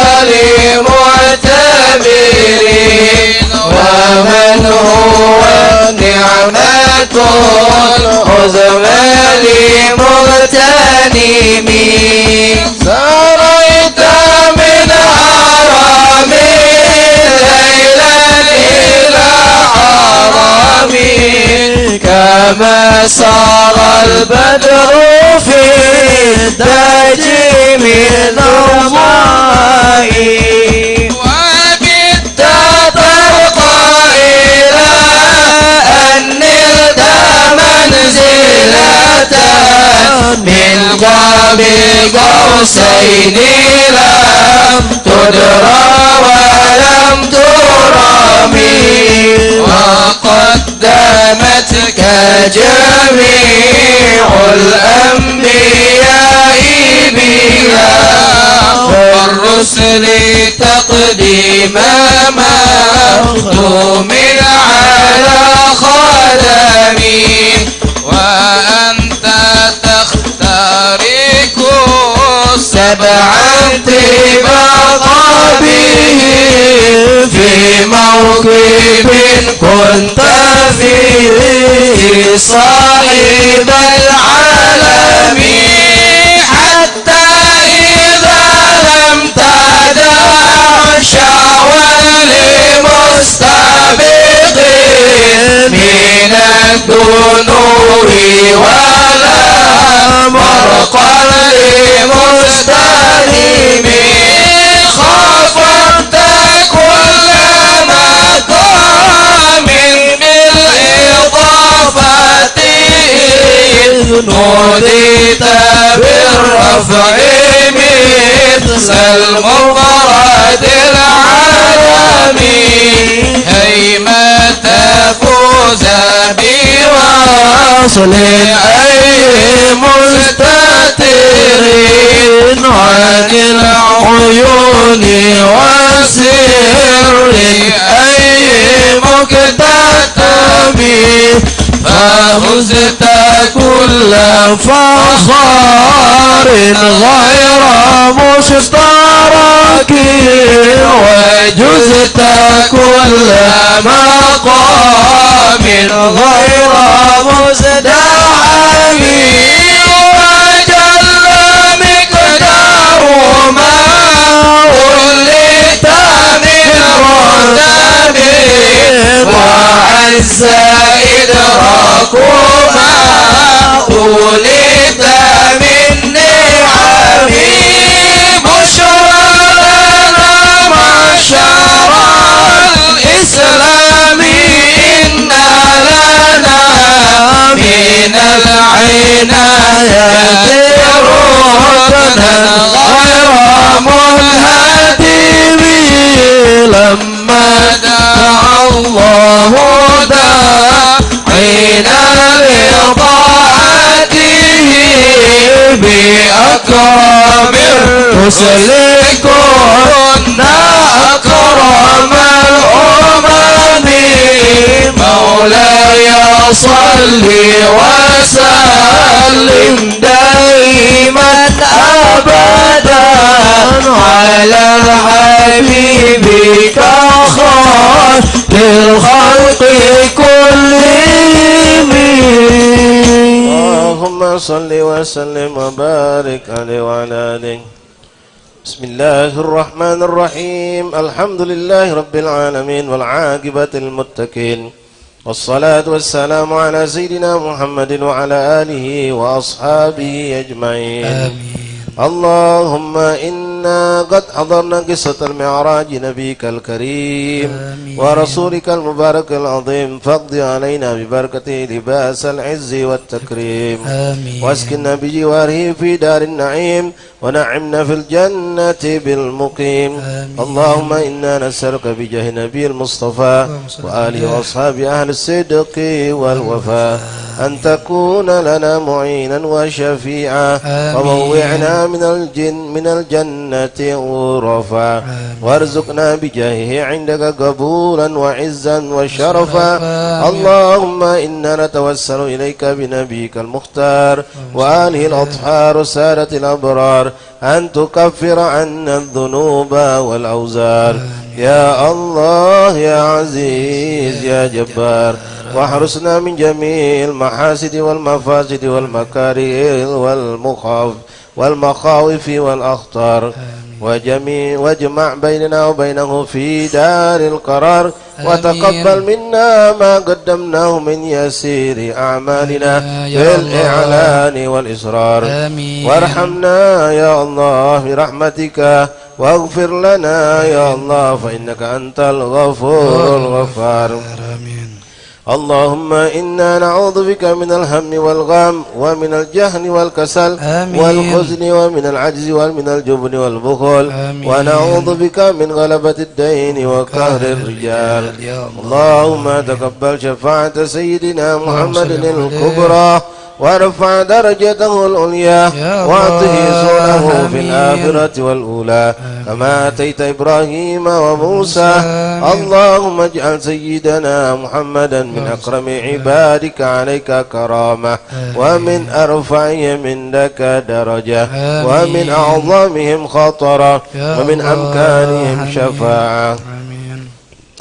لمعتبرين ومن هو النعمة العظمى لمغتنمين سريت من حرم ليلا إلى حرم كما سار البدر في الدج من الضوء وبت ترقى إلى أن نلت منزلة من قاب قوسين لم تدرى ولم ترمي وقدمتك جميع الأنبياء بها والرسل تقديما مختوم على خدمي وأنت تخترق سبعا طباقا به في موكب كنت فيه صاحب العالم حتى إذا لم تدع شعوى لمستبق من الدنو ولا مرقا لمستلم خفضت كل مقام بالإضافة نوديت بالرفع مثل المفرد العالمي هيما تفوز بوصل أي مستترين عن العيون وسر أي مكتتب ففزت كل فخار غير مشترك وجزت كل مقام غير مزدحم وجل مقدار ما وليت من رتب وعز إدراك ما وليت من نعم بشرى لنا معشر الإسلام إن لنا من العناية ركنا غير منهدم لما دعا الله داعينا لطاعته بأكرم الرسل كنا أكرم الأمم مولاي صل وسلم دائما أبدا على حبيبك خير الخلق كلهم اللهم صل وسلم وبارك عليه وعلى آله بسم الله الرحمن الرحيم الحمد لله رب العالمين والعاقبة للمتقين والصلاة والسلام على سيدنا محمد وعلى آله وأصحابه أجمعين آمين. اللهم إنا إنا قد حضرنا قصة المعراج نبيك الكريم ورسولك المبارك العظيم، فاقض علينا ببركته لباس العز والتكريم، واسكننا بجواره في دار النعيم، ونعمنا في الجنة بالمقيم. اللهم إنا نسألك بجاه النبي المصطفى وآله وأصحابه أهل الصدق والوفاء أن تكون لنا معينا وشفيعا، وموعنا من الجنة غرفا، وارزقنا بجاهه عندك قبولا وعزا وشرفا. اللهم إنا نتوسل إليك بنبيك المختار وآله الأطهار سادة الأبرار أن تكفر عنا الذنوب والأوزار. يا الله يا عزيز يا جبار، واحرسنا من جميع المحاسد والمفاسد والمكاره والمخاوف والأخطار، واجمع بيننا وبينه في دار القرار، وتقبل منا ما قدمناه من يسير أعمالنا في الإعلان والإصرار. وارحمنا يا الله برحمتك، واغفر لنا يا الله فإنك أنت الغفور الغفار. اللهم إنا نعوذ بك من الهم والغم ومن الجهل والكسل والحزن ومن العجز ومن الجبن والبخل، ونعوذ بك من غلبة الدين وقهر الرجال. اللهم تقبل شفاعة سيدنا محمد الكبرى، وارفع درجته العليا، واعطه سؤله في الآخرة والأولى كما أتيت إبراهيم وموسى. اللهم اجعل سيدنا محمدا من أكرم عبادك عليك كرامة، ومن أرفعهم عندك درجة، ومن أعظمهم خطرا، ومن أمكانهم شفاعة.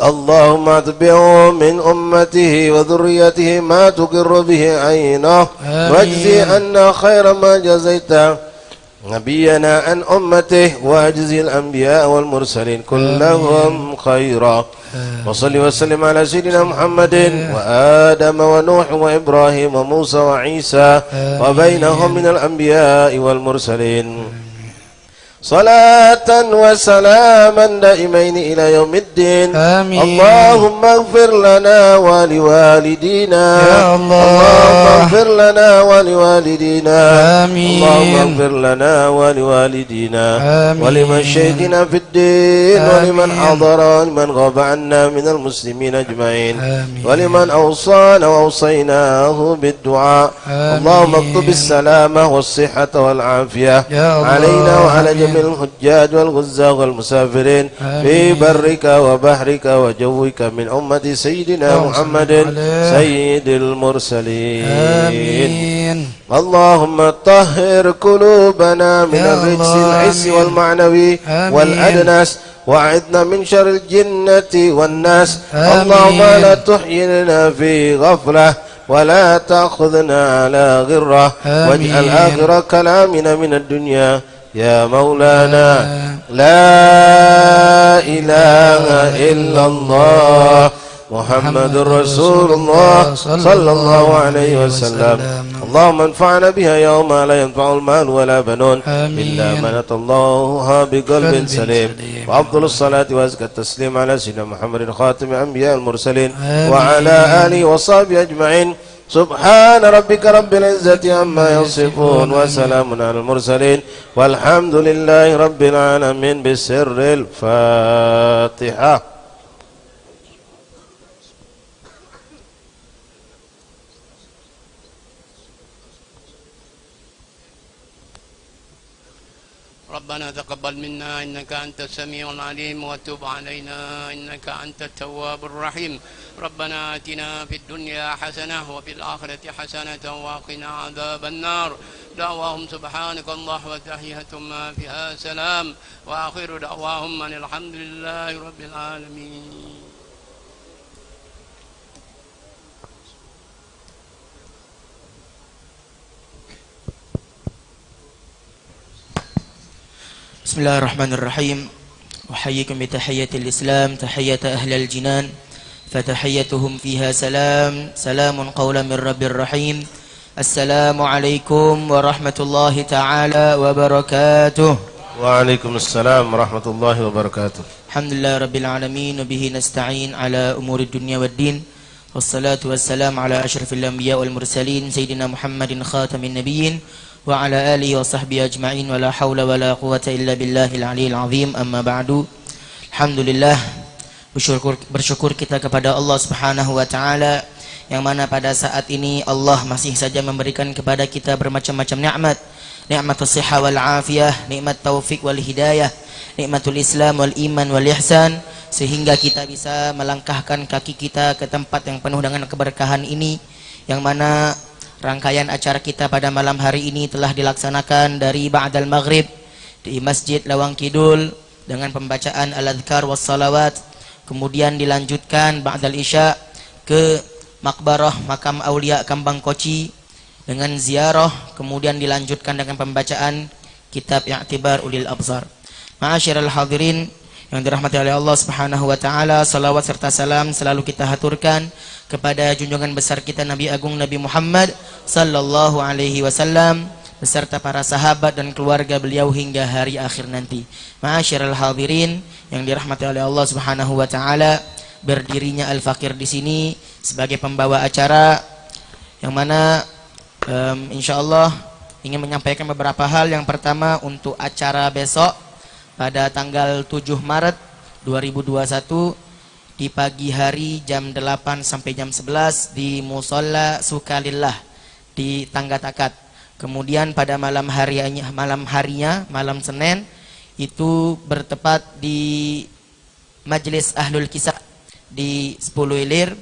اللهم اتبعه من أمته وذريته ما تقر به عينه، واجزي عنا خير ما جزيت نبينا عن أمته، واجزي الأنبياء والمرسلين كلهم خيرا. وصل وسلم على سيدنا محمد وآدم ونوح وإبراهيم وموسى وعيسى وبينهم من الأنبياء والمرسلين، صلاة وسلاما دائمين إلى يوم الدين. اللهم اغفر لنا ولوالدينا، اللهم اغفر لنا ولوالدينا، اللهم اغفر لنا ولوالدينا، ولمن شهدنا في الدين، ولمن حضر ولمن غاب عنا من المسلمين أجمعين، ولمن أوصانا وأوصيناه بالدعاء. اللهم اكتب السلامة والصحة والعافية علينا وعلى جميع الحجاج والغزاة والمسافرين في برك وبحرك وجوك من أمة سيدنا محمد سيد المرسلين. آمين. اللهم طهر قلوبنا من الرجس الحسي والمعنوي والأدناس، وأعذنا من شر الجنة والناس. اللهم لا تحيينا في غفلة ولا تأخذنا على غرة، واجعل آخر كلامنا من الدنيا يا مولانا لا إله إلا الله محمد رسول الله صلى الله عليه وسلم. اللهم انفعنا بها يوم لا ينفع المال ولا بنون إلا من أتى الله بقلب سليم. وأفضل الصلاة وأزكى التسليم على سيدنا محمد خاتم الأنبياء المرسلين وعلى آله وصحبه أجمعين. سبحان ربك رب العزة عما يصفون، وسلام على المرسلين، والحمد لله رب العالمين. بسر الفاتحة. ربنا تقبل منا إنك أنت السميع العليم، وتب علينا إنك أنت التواب الرحيم. ربنا آتنا في الدنيا حسنة وفي الآخرة حسنة وقنا عذاب النار. دعواهم سبحانك الله وتحيتهم ما فيها سلام، وآخر دعواهم أن الحمد لله رب العالمين. بسم الله الرحمن الرحيم. أحييكم بتحية الإسلام، تحية أهل الجنان، فتحيتهم فيها سلام، سلام قولا من رب الرحيم. السلام عليكم ورحمة الله تعالى وبركاته. Waalaikumsalam warahmatullahi wabarakatuh. Alhamdulillah rabbil alamin wa bihi nasta'in ala umuri dunya waddin. Wassalatu wassalamu ala asyrafil anbiya wal mursalin sayyidina Muhammadin khatamin nabiyyin wa ala alihi wa sahbihi ajma'in wa la hawla wa la quwwata illa billahil aliyil azim. Amma ba'du. Alhamdulillah, bersyukur kita kepada Allah Subhanahu wa taala yang mana pada saat ini Allah masih saja memberikan kepada kita bermacam-macam nikmat. Nikmatus sihah wal afiyah, nikmat taufik wal hidayah, nikmatul Islam wal iman wal ihsan, sehingga kita bisa melangkahkan kaki kita ke tempat yang penuh dengan keberkahan ini, yang mana rangkaian acara kita pada malam hari ini telah dilaksanakan dari ba'dal maghrib di Masjid Lawang Kidul dengan pembacaan al-adhkar was salawat, kemudian dilanjutkan ba'dal isya ke Makbarah Makam Aulia Kambang Koci dengan ziarah, kemudian dilanjutkan dengan pembacaan kitab I'tibar Ulil Absar. Ma'asyiral hadirin yang dirahmati oleh Allah Subhanahu wa taala, salawat serta salam selalu kita haturkan kepada junjungan besar kita Nabi Agung Nabi Muhammad sallallahu alaihi wasallam beserta para sahabat dan keluarga beliau hingga hari akhir nanti. Ma'asyiral hadirin yang dirahmati oleh Allah Subhanahu wa taala, berdirinya Al-Fakir di sini sebagai pembawa acara yang mana insyaallah ingin menyampaikan beberapa hal. Yang pertama, untuk acara besok pada tanggal 7 Maret 2021 di pagi hari jam 8 sampai jam 11 di Musholla Sukalillah di Tangga Takat. Kemudian pada malam Senin itu bertepat di Majelis Ahlul Kisah di 10 Ilir,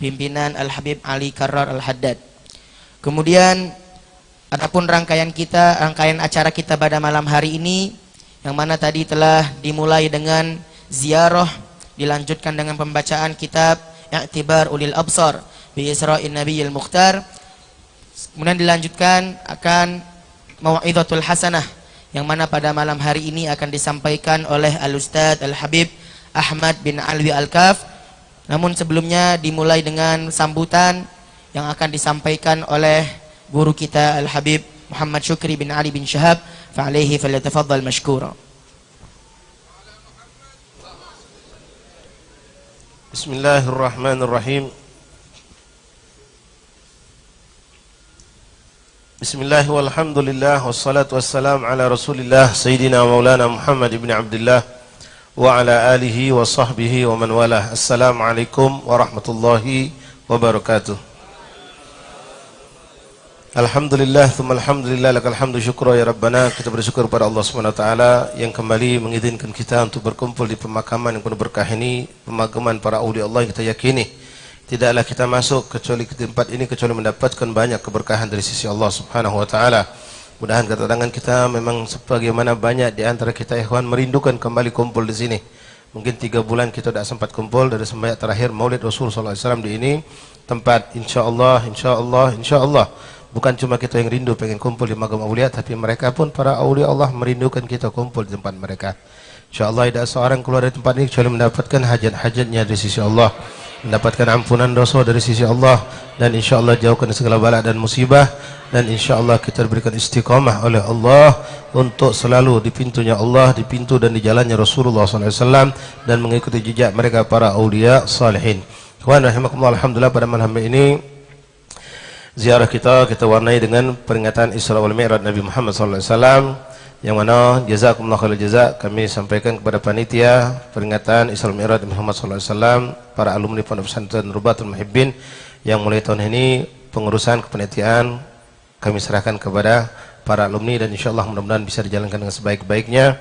pimpinan Al-Habib Ali Karrar Al-Haddad. Kemudian adapun rangkaian acara kita pada malam hari ini, yang mana tadi telah dimulai dengan ziarah, dilanjutkan dengan pembacaan kitab I'tibar Ulil Absar bi Isra'in Nabiyil Mukhtar, kemudian dilanjutkan akan Mau'izatul Hasanah, yang mana pada malam hari ini akan disampaikan oleh Al-Ustadz Al-Habib Ahmad bin Alwi Al-Kaf. Namun sebelumnya dimulai dengan sambutan yang akan disampaikan oleh guru kita Al-Habib Muhammad Syukri bin Ali bin Syahab, fa'alaihi falyatafaddal mashkura. Bismillahirrahmanirrahim. Bismillah walhamdulillah wassalatu wassalam ala Rasulillah Sayyidina Maulana Muhammad ibn Abdullah wa ala alihi wa sahbihi wa man walah. Assalamualaikum warahmatullahi wabarakatuh. Alhamdulillah, thumma alhamdulillah, lakal hamdu syukra ya Rabbana. Kita bersyukur pada Allah SWT yang kembali mengizinkan kita untuk berkumpul di pemakaman yang penuh berkah ini, pemakaman para awliya Allah yang kita yakini tidaklah kita masuk kecuali ke tempat ini kecuali mendapatkan banyak keberkahan dari sisi Allah Subhanahu wa taala. Mudahan kedatangan kita memang sebagaimana banyak di antara kita ikhwan merindukan kembali kumpul di sini. Mungkin 3 bulan kita tidak sempat kumpul dari semenjak terakhir Maulid Rasul sallallahu alaihi wasallam di ini tempat. Insyaallah bukan cuma kita yang rindu pengen kumpul di Makam Aulia, tapi mereka pun para aulia Allah merindukan kita kumpul di tempat mereka. InsyaAllah tidak seorang keluar dari tempat ini kecuali mendapatkan hajat-hajatnya dari sisi Allah, mendapatkan ampunan dosa dari sisi Allah, dan insyaAllah jauhkan segala bala dan musibah, dan insyaAllah kita diberikan istiqamah oleh Allah untuk selalu di pintunya Allah, di pintu dan di jalannya Rasulullah SAW, dan mengikuti jejak mereka para aulia salihin. Ikhwan rahimakumullah, alhamdulillah pada malam ini ziarah kita warnai dengan peringatan Isra wal Mi'raj Nabi Muhammad SAW, yang mana jazakumullah khairul jazak kami sampaikan kepada panitia peringatan Isra wal Mi'raj Nabi Muhammad SAW, para alumni Pondok Pesantren Rubatul Muhibbin, yang mulai tahun ini pengurusan kepanitiaan kami serahkan kepada para alumni, dan insyaallah mudah-mudahan bisa dijalankan dengan sebaik-baiknya.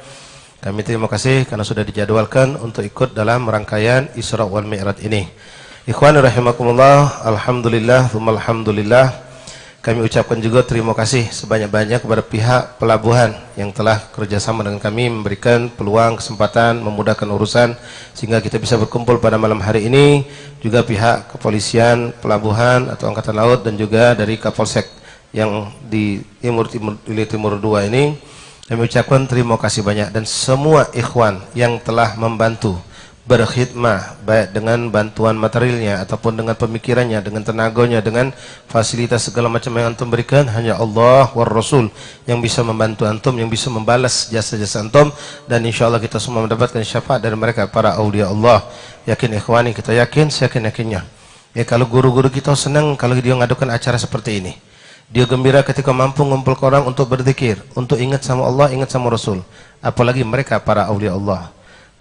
Kami terima kasih karena sudah dijadwalkan untuk ikut dalam rangkaian Isra wal Mi'raj ini. Ikhwan rahimakumullah, alhamdulillah, thumma alhamdulillah. Kami ucapkan juga terima kasih sebanyak-banyak kepada pihak pelabuhan yang telah kerjasama dengan kami, memberikan peluang, kesempatan, memudahkan urusan sehingga kita bisa berkumpul pada malam hari ini. Juga pihak kepolisian, pelabuhan atau Angkatan Laut, dan juga dari Kapolsek yang di Timur 2 ini. Kami ucapkan terima kasih banyak, dan semua ikhwan yang telah membantu berkhidmah, baik dengan bantuan materialnya ataupun dengan pemikirannya, dengan tenaganya, dengan fasilitas segala macam yang antum berikan, hanya Allah war Rasul yang bisa membantu antum, yang bisa membalas jasa-jasa antum, dan insyaallah kita semua mendapatkan syafaat dari mereka para aulia Allah. Yakin ikhwani, kita yakin, seyakin-yakinnya. Ya, kalau guru-guru kita senang kalau dia ngadukan acara seperti ini. Dia gembira ketika mampu ngumpul ke orang untuk berzikir, untuk ingat sama Allah, ingat sama Rasul. Apalagi mereka para aulia Allah.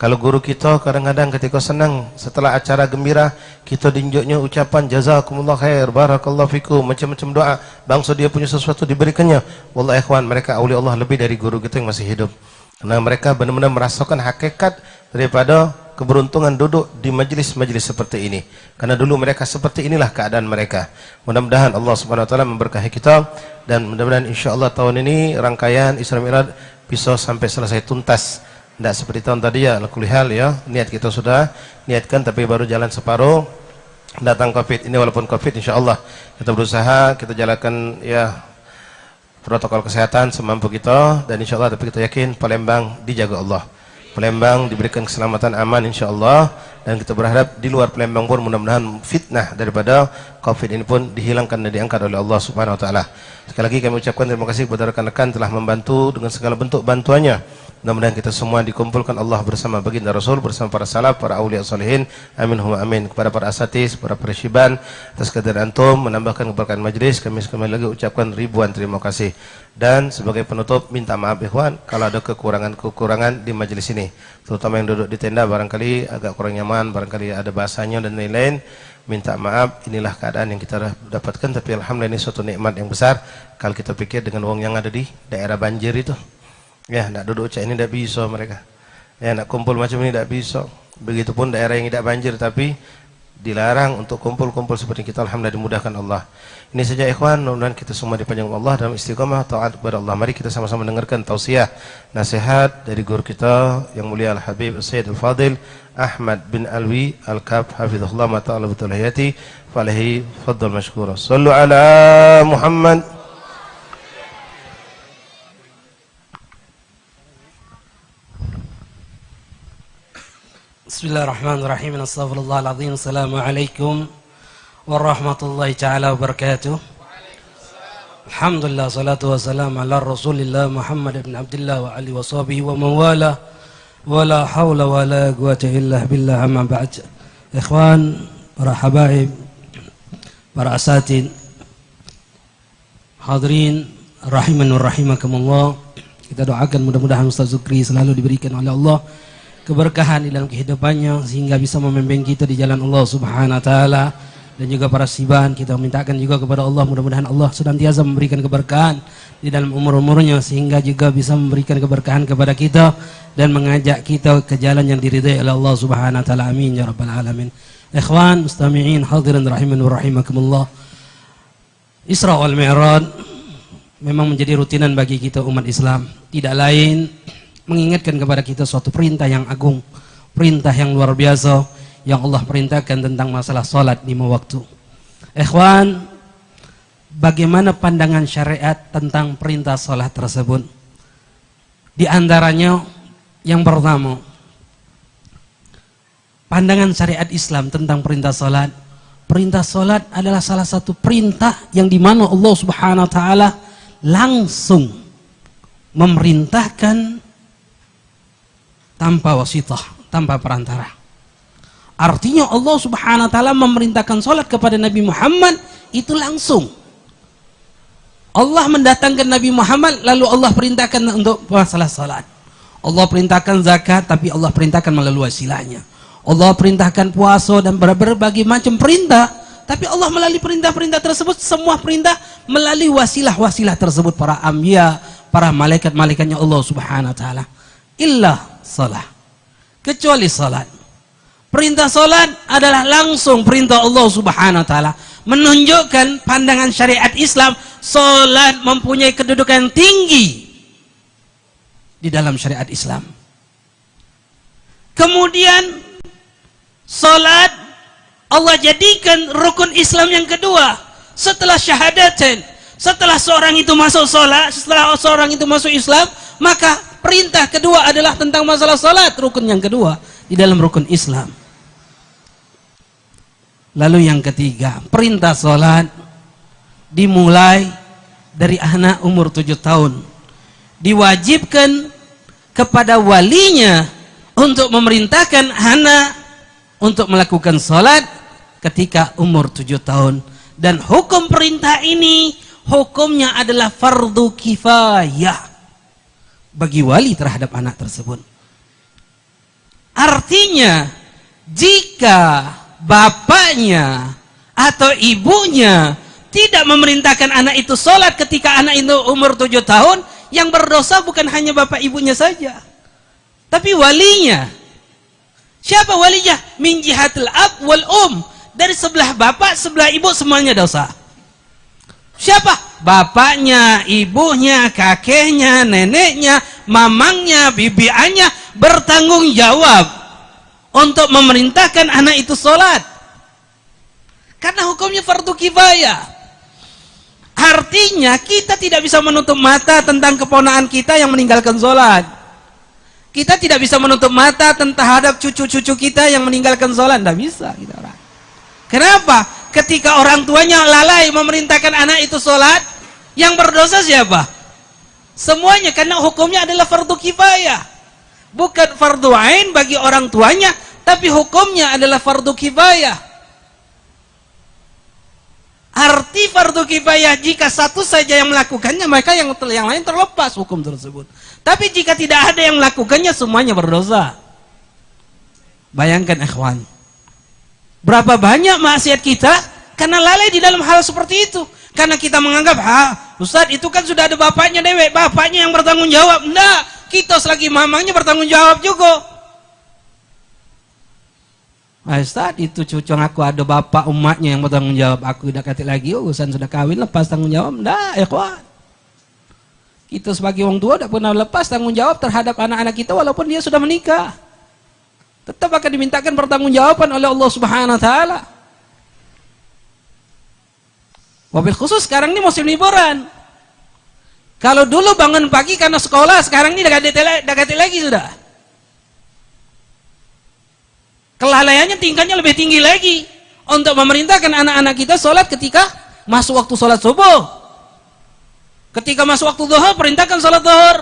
Kalau guru kita kadang-kadang ketika senang setelah acara gembira, kita dinjuknya ucapan jazakumullah khair, barakallahu fikum, macam-macam doa, bangsa dia punya sesuatu diberikannya. Wallahi ikhwan, mereka aulia Allah lebih dari guru kita yang masih hidup. Karena mereka benar-benar merasakan hakikat daripada keberuntungan duduk di majlis-majlis seperti ini. Karena dulu mereka seperti inilah keadaan mereka. Mudah-mudahan Allah Subhanahu wa taala memberkahi kita, dan mudah-mudahan insyaallah tahun ini rangkaian Isra Mi'raj bisa sampai selesai tuntas. Tidak seperti tahun tadi ya, lakulihal ya, niat kita sudah niatkan tapi baru jalan separuh, datang Covid ini. Walaupun Covid insyaallah kita berusaha, kita jalankan ya protokol kesehatan semampu kita, dan insyaallah tapi kita yakin Palembang dijaga Allah, Palembang diberikan keselamatan aman insyaallah, dan kita berharap di luar Palembang pun mudah-mudahan fitnah daripada Covid ini pun dihilangkan dan diangkat oleh Allah Subhanahu wa taala. Sekali lagi kami ucapkan terima kasih kepada rekan-rekan telah membantu dengan segala bentuk bantuannya. Mudah-mudahan kita semua dikumpulkan Allah bersama baginda Rasul, bersama para salaf, para aulia salihin. Amin humma amin. Kepada para asatis, para persyiban, atas kehadiran antum menambahkan keberkahan majlis, kami sekali lagi ucapkan ribuan terima kasih. Dan sebagai penutup, minta maaf ikhwan kalau ada kekurangan-kekurangan di majlis ini, terutama yang duduk di tenda barangkali agak kurang nyaman, barangkali ada bahasanya dan lain-lain. Minta maaf, inilah keadaan yang kita dapatkan, tapi alhamdulillah ini suatu nikmat yang besar. Kalau kita pikir dengan uang yang ada di daerah banjir itu, ya, nak duduk cak ini tidak bisa mereka. Ya, nak kumpul macam ini tidak bisa. Begitupun daerah yang tidak banjir tapi dilarang untuk kumpul-kumpul seperti kita, alhamdulillah dimudahkan Allah. Ini saja ikhwan, mudah-mudahan kita semua dipanjangkan Allah dalam istiqamah taat kepada Allah. Mari kita sama-sama dengarkan tausiah, nasihat dari guru kita yang mulia Al-Habib Sayyid Al-Fadil Ahmad bin Alwi Al-Kab hafizahullah wa ta'ala betul hayati, falahi faddal mashkura. Sallu ala Muhammad. Bismillahirrahmanirrahim. Astaghfirullahaladzim. Assalamualaikum warahmatullahi ta'ala wabarakatuh. Alhamdulillah, salatu wassalam ala rasulillah Muhammad ibn Abdullah wa alihi wa sahbihi wa mawala, wa la hawla wa la quwata illa billah, amma ba'd. Ikhwan, para habaib, para asatid, hadirin rahiman wa rahimakumullah, kita doakan mudah-mudahan Ustaz Zukri selalu diberikan oleh Allah keberkahan di dalam kehidupannya sehingga bisa membimbing kita di jalan Allah Subhanahu wa taala, dan juga para siban kita mintakan juga kepada Allah mudah-mudahan Allah senantiasa memberikan keberkahan di dalam umur-umurnya sehingga juga bisa memberikan keberkahan kepada kita dan mengajak kita ke jalan yang diridai oleh Allah Subhanahu wa taala. Amin ya rabbal alamin. Ikhwan mustami'in hadirin rahiman wa rahimakumullah, Isra wal Mi'raj memang menjadi rutinan bagi kita umat Islam, tidak lain mengingatkan kepada kita suatu perintah yang agung, perintah yang luar biasa yang Allah perintahkan tentang masalah salat 5 waktu. Ikhwan, bagaimana pandangan syariat tentang perintah salat tersebut? Di antaranya yang pertama, pandangan syariat Islam tentang perintah salat. Perintah salat adalah salah satu perintah yang dimana Allah Subhanahu wa taala langsung memerintahkan tanpa wasitah, tanpa perantara. Artinya Allah Subhanahu wa taala memerintahkan salat kepada Nabi Muhammad itu langsung. Allah mendatangkan Nabi Muhammad lalu Allah perintahkan untuk masalah salat. Allah perintahkan zakat tapi Allah perintahkan melalui wasilahnya. Allah perintahkan puasa dan berbagai macam perintah, tapi Allah melalui perintah-perintah tersebut, semua perintah melalui wasilah-wasilah tersebut, para anbiya, para malaikat-malaikatnya Allah Subhanahu wa taala. Illa salat, kecuali salat. Perintah salat adalah langsung perintah Allah Subhanahu wa taala, menunjukkan pandangan syariat Islam salat mempunyai kedudukan tinggi di dalam syariat Islam. Kemudian salat Allah jadikan rukun Islam yang kedua setelah syahadatain. Setelah seorang itu masuk salat, setelah seorang itu masuk Islam, maka perintah kedua adalah tentang masalah salat, rukun yang kedua. di dalam rukun Islam. Lalu yang ketiga, perintah sholat dimulai dari anak umur 7 tahun. Diwajibkan kepada walinya untuk memerintahkan anak untuk melakukan sholat ketika umur 7 tahun. Dan hukum perintah ini, hukumnya adalah fardu kifayah bagi wali terhadap anak tersebut. Artinya, jika bapaknya atau ibunya tidak memerintahkan anak itu sholat ketika anak itu umur 7 tahun, yang berdosa bukan hanya bapak ibunya saja, tapi walinya. Siapa walinya? Min jihatil ab wal dari sebelah bapak, sebelah ibu, semuanya dosa. Siapa? Bapaknya, ibunya, kakeknya, neneknya, mamangnya, bibiannya bertanggung jawab untuk memerintahkan anak itu sholat. Karena hukumnya fardu kifayah. Artinya kita tidak bisa menutup mata tentang keponakan kita yang meninggalkan sholat. Kita tidak bisa menutup mata terhadap cucu-cucu kita yang meninggalkan sholat. Tidak bisa kita orang. Kenapa? Ketika orang tuanya lalai memerintahkan anak itu sholat, yang berdosa siapa? Semuanya, karena hukumnya adalah fardu kifayah. Bukan fardu ain bagi orang tuanya, tapi hukumnya adalah fardu kifayah. Arti fardu kifayah, jika satu saja yang melakukannya, maka yang lain terlepas hukum tersebut. Tapi jika tidak ada yang melakukannya, semuanya berdosa. Bayangkan ikhwan, berapa banyak maksiat kita karena lalai di dalam hal seperti itu. Karena kita menganggap, Ustaz itu kan sudah ada bapaknya dewek, bapaknya yang bertanggung jawab. Enggak, kita selagi mamangnya bertanggung jawab juga. Ustaz itu cucu aku ada bapak umatnya yang bertanggung jawab, aku udah kata lagi urusan sudah kawin lepas tanggung jawab. Enggak ya kawan, kita sebagai orang tua tidak pernah lepas tanggung jawab terhadap anak-anak kita walaupun dia sudah menikah, tetap akan dimintakan pertanggungjawaban oleh Allah Subhanahu wa taala. Wabil khusus sekarang ini musim liburan. Kalau dulu bangun pagi karena sekolah, sekarang ini udah kata lagi sudah. Kelalaiannya tingkatnya lebih tinggi lagi untuk memerintahkan anak-anak kita sholat ketika masuk waktu sholat subuh. Ketika masuk waktu zuhur, perintahkan sholat zuhur.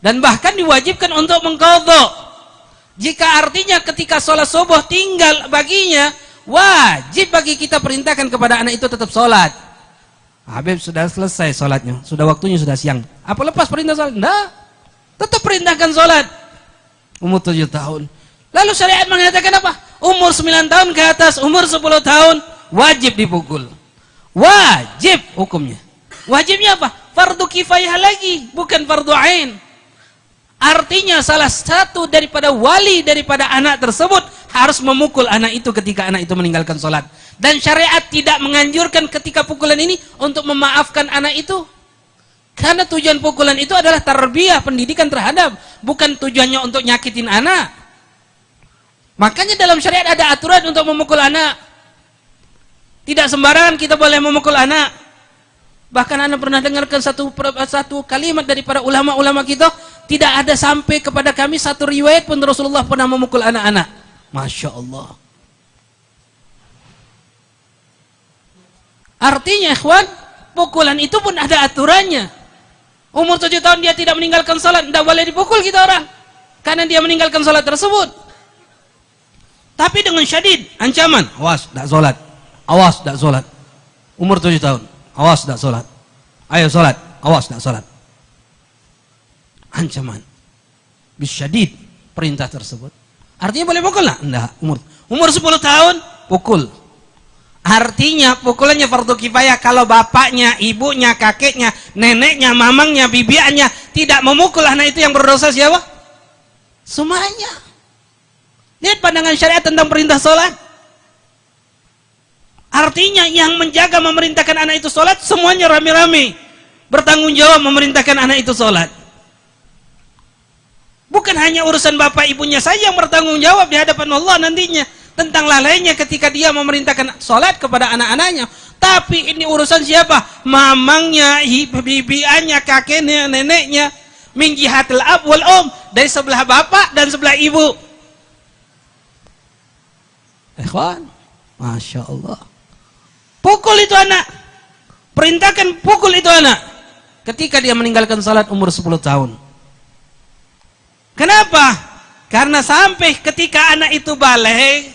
Dan bahkan diwajibkan untuk mengqadha. Jika artinya ketika sholat subuh tinggal baginya, wajib bagi kita perintahkan kepada anak itu tetap sholat. Habib sudah selesai sholatnya, sudah waktunya, sudah siang. Apa lepas perintah sholat? Tidak. Tetap perintahkan sholat. Umur 7 tahun. Lalu syariat mengatakan apa? Umur 9 tahun ke atas, umur 10 tahun wajib dipukul. Wajib hukumnya. Wajibnya apa? Fardu kifayah lagi, bukan fardu ain. Artinya salah satu daripada wali daripada anak tersebut harus memukul anak itu ketika anak itu meninggalkan sholat. Dan syariat tidak menganjurkan ketika pukulan ini untuk memaafkan anak itu. Karena tujuan pukulan itu adalah tarbiyah, pendidikan terhadap, bukan tujuannya untuk nyakitin anak. Makanya dalam syariat ada aturan untuk memukul anak. Tidak sembarangan kita boleh memukul anak. Bahkan Anda pernah dengarkan satu kalimat dari para ulama-ulama kita, tidak ada sampai kepada kami satu riwayat pun Rasulullah pernah memukul anak-anak. Masya Allah. Artinya ikhwan, pukulan itu pun ada aturannya. Umur 7 tahun dia tidak meninggalkan salat, tidak boleh dipukul kita orang, karena dia meninggalkan salat tersebut. Tapi dengan syadid, ancaman, awas, tidak sholat. Awas, tidak sholat. Umur 7 tahun, awas, tidak sholat. Ayo sholat, awas, tidak sholat. Ancaman. Bisyadid, perintah tersebut. Artinya boleh pukul lah? Tidak. Umur 10 tahun, pukul. Artinya pukulannya fardu kifayah kalau bapaknya, ibunya, kakeknya, neneknya, mamangnya, bibiannya tidak memukul anak itu, yang berdosa siapa? Semuanya. Lihat pandangan syariat tentang perintah sholat. Artinya yang menjaga memerintahkan anak itu sholat, semuanya rame-rame bertanggung jawab memerintahkan anak itu sholat. Bukan hanya urusan bapak ibunya saja yang bertanggung jawab di hadapan Allah nantinya tentang lalainya ketika dia memerintahkan sholat kepada anak-anaknya. Tapi ini urusan siapa? Mamangnya, bibiannya, kakeknya, neneknya. Min jihatil ab wal dari sebelah bapak dan sebelah ibu. Ikhwan, Masya Allah. Pukul itu anak. Perintahkan pukul itu anak. Ketika dia meninggalkan salat umur 10 tahun. Kenapa? Karena sampai ketika anak itu balik,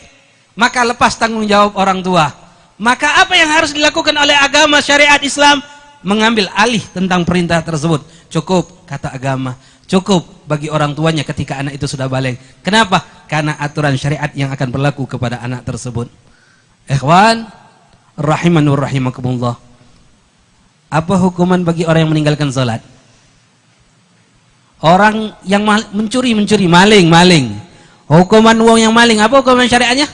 maka lepas tanggung jawab orang tua. Maka apa yang harus dilakukan oleh agama syariat Islam? Mengambil alih tentang perintah tersebut. Cukup, kata agama. Cukup bagi orang tuanya ketika anak itu sudah balik. Kenapa? Karena aturan syariat yang akan berlaku kepada anak tersebut. Ikhwan, rahimanur rahimakumullah. Apa hukuman bagi orang yang meninggalkan salat? Orang yang mencuri, maling. Hukuman uang yang maling, apa hukuman syariatnya?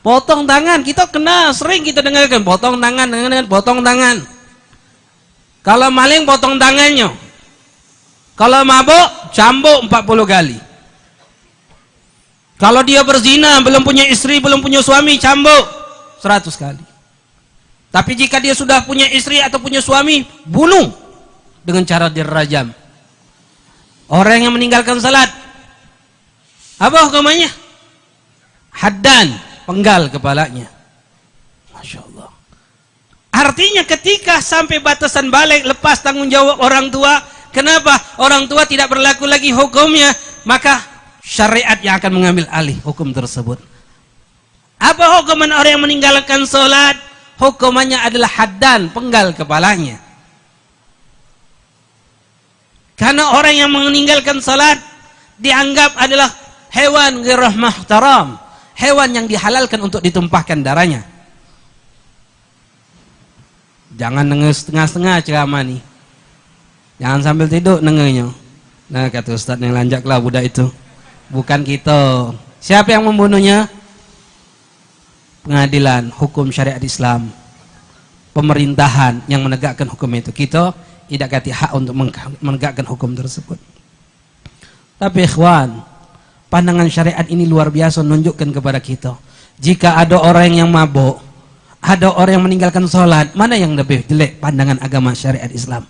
Potong tangan. Kita kena, sering kita dengarkan, potong tangan. Kalau maling, potong tangannya. Kalau mabuk, cambuk 40 kali. Kalau dia berzina, belum punya istri, belum punya suami, cambuk 100 kali. Tapi jika dia sudah punya istri atau punya suami, bunuh dengan cara dirajam. Orang yang meninggalkan salat, apa hukumannya? Haddan, penggal kepalanya. Masya Allah. Artinya ketika sampai batasan balik, lepas tanggung jawab orang tua. Kenapa? Orang tua tidak berlaku lagi hukumnya, maka syariat yang akan mengambil alih hukum tersebut. Apa hukuman orang yang meninggalkan salat? Hukumannya adalah haddan, penggal kepalanya. Karena orang yang meninggalkan salat dianggap adalah hewan ghairah muhtaram, hewan yang dihalalkan untuk ditumpahkan darahnya. Jangan nengah setengah-setengah ceramah nih. Jangan sambil tidur nengahnya. Nah, kata Ustaz yang lanjaklah budak itu. Bukan kita. Siapa yang membunuhnya? Pengadilan hukum syariat Islam, pemerintahan yang menegakkan hukum itu. Kita tidak kasih hak untuk menegakkan hukum tersebut. Tapi ikhwan, pandangan syariat ini luar biasa menunjukkan kepada kita. Jika ada orang yang mabuk, ada orang yang meninggalkan sholat, mana yang lebih jelek pandangan agama syariat Islam?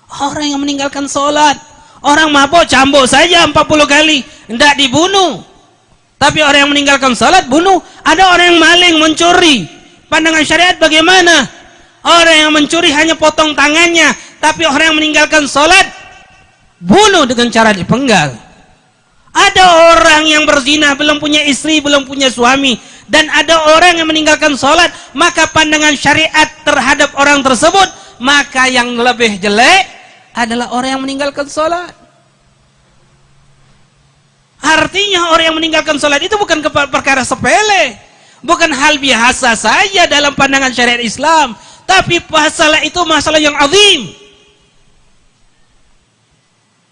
Orang yang meninggalkan sholat. Orang mabuk cambuk saja 40 kali, tidak dibunuh. Tapi orang yang meninggalkan salat bunuh. Ada orang yang maling, mencuri. Pandangan syariat bagaimana? Orang yang mencuri hanya potong tangannya, tapi orang yang meninggalkan salat bunuh dengan cara dipenggal. Ada orang yang berzina, belum punya istri, belum punya suami, dan ada orang yang meninggalkan salat, maka pandangan syariat terhadap orang tersebut, maka yang lebih jelek adalah orang yang meninggalkan salat. Artinya orang yang meninggalkan sholat itu bukan perkara sepele, bukan hal biasa saja dalam pandangan syariat Islam, tapi masalah itu masalah yang azim.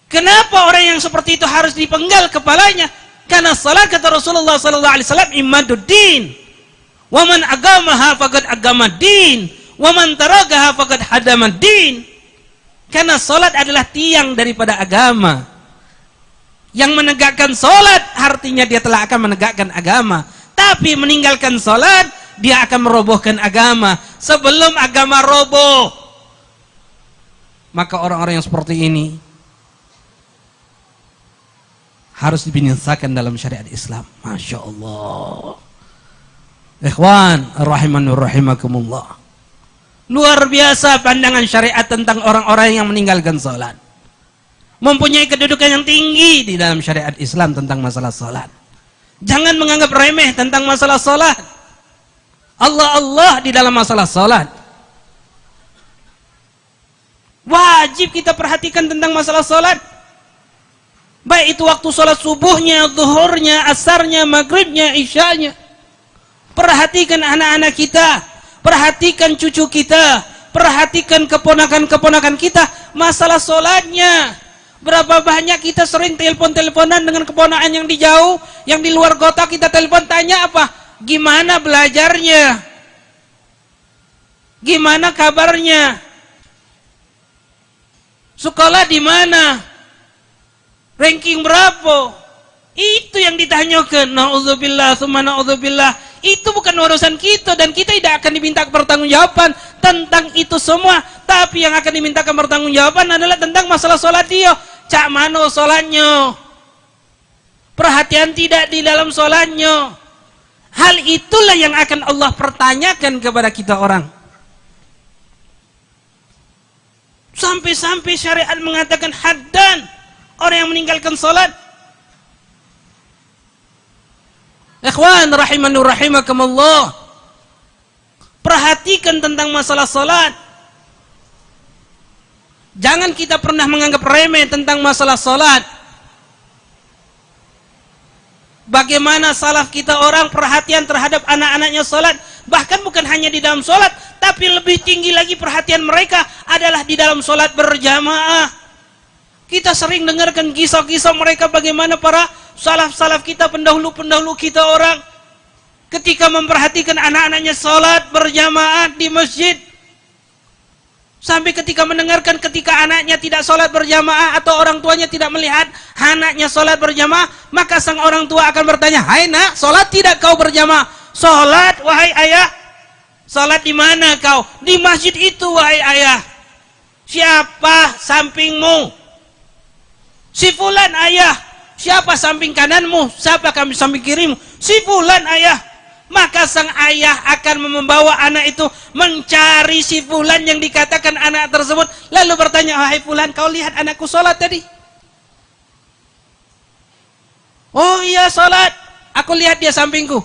Kenapa orang yang seperti itu harus dipenggal kepalanya? Karena salat, kata Rasulullah SAW, imaduddin, wa man agamaha faqad agamaddin, wa man tarakaha faqad hadamaddin. Karena salat adalah tiang daripada agama. Yang menegakkan solat artinya dia telah akan menegakkan agama. Tapi meninggalkan solat, dia akan merobohkan agama. Sebelum agama roboh, maka orang-orang yang seperti ini harus dibinasakan dalam syariat Islam. Masya Allah. Ikhwan, rahimanur rahimakumullah. Luar biasa pandangan syariat tentang orang-orang yang meninggalkan solat. Mempunyai kedudukan yang tinggi di dalam syariat Islam tentang masalah salat. Jangan menganggap remeh tentang masalah salat. Allah di dalam masalah salat. Wajib kita perhatikan tentang masalah salat. Baik itu waktu salat subuhnya, zuhurnya, asarnya, maghribnya, isyanya. Perhatikan anak-anak kita, perhatikan cucu kita, perhatikan keponakan-keponakan kita, masalah salatnya. Berapa banyak kita sering telepon-teleponan dengan keponakan yang di jauh, yang di luar kota, kita telepon tanya apa? Gimana belajarnya? Gimana kabarnya? Sekolah di mana? Ranking berapa? Itu yang ditanyakan. Na'udzubillah, summa na'udzubillah. Itu bukan urusan kita, dan kita tidak akan diminta pertanggungjawaban tentang itu semua. Tapi yang akan dimintakan pertanggungjawaban adalah tentang masalah sholat dia. Cak mano sholatnya? Perhatian tidak di dalam sholatnya? Hal itulah yang akan Allah pertanyakan kepada kita orang. Sampai-sampai syariat mengatakan haddan orang yang meninggalkan salat. Ikhwan rahimani rahimakumullah. Perhatikan tentang masalah salat. Jangan kita pernah menganggap remeh tentang masalah salat. Bagaimana salaf kita orang perhatian terhadap anak-anaknya salat, bahkan bukan hanya di dalam salat, tapi lebih tinggi lagi perhatian mereka adalah di dalam salat berjamaah. Kita sering dengarkan kisah-kisah mereka bagaimana para salaf-salaf kita, pendahulu-pendahulu kita orang ketika memperhatikan anak-anaknya salat berjamaah di masjid. Sampai ketika mendengarkan ketika anaknya tidak sholat berjamaah atau orang tuanya tidak melihat anaknya sholat berjamaah, maka sang orang tua akan bertanya, "Hai nak, sholat tidak kau berjamaah?" "Sholat, wahai ayah." "Sholat di mana kau?" "Di masjid itu, wahai ayah." "Siapa sampingmu?" "Si fulan, ayah." "Siapa samping kananmu?" "Siapa kami samping kirimu?" "Si fulan, ayah." Maka sang ayah akan membawa anak itu mencari si fulan yang dikatakan anak tersebut, lalu bertanya, "Wahai fulan, kau lihat anakku sholat tadi?" "Oh iya sholat, aku lihat dia sampingku."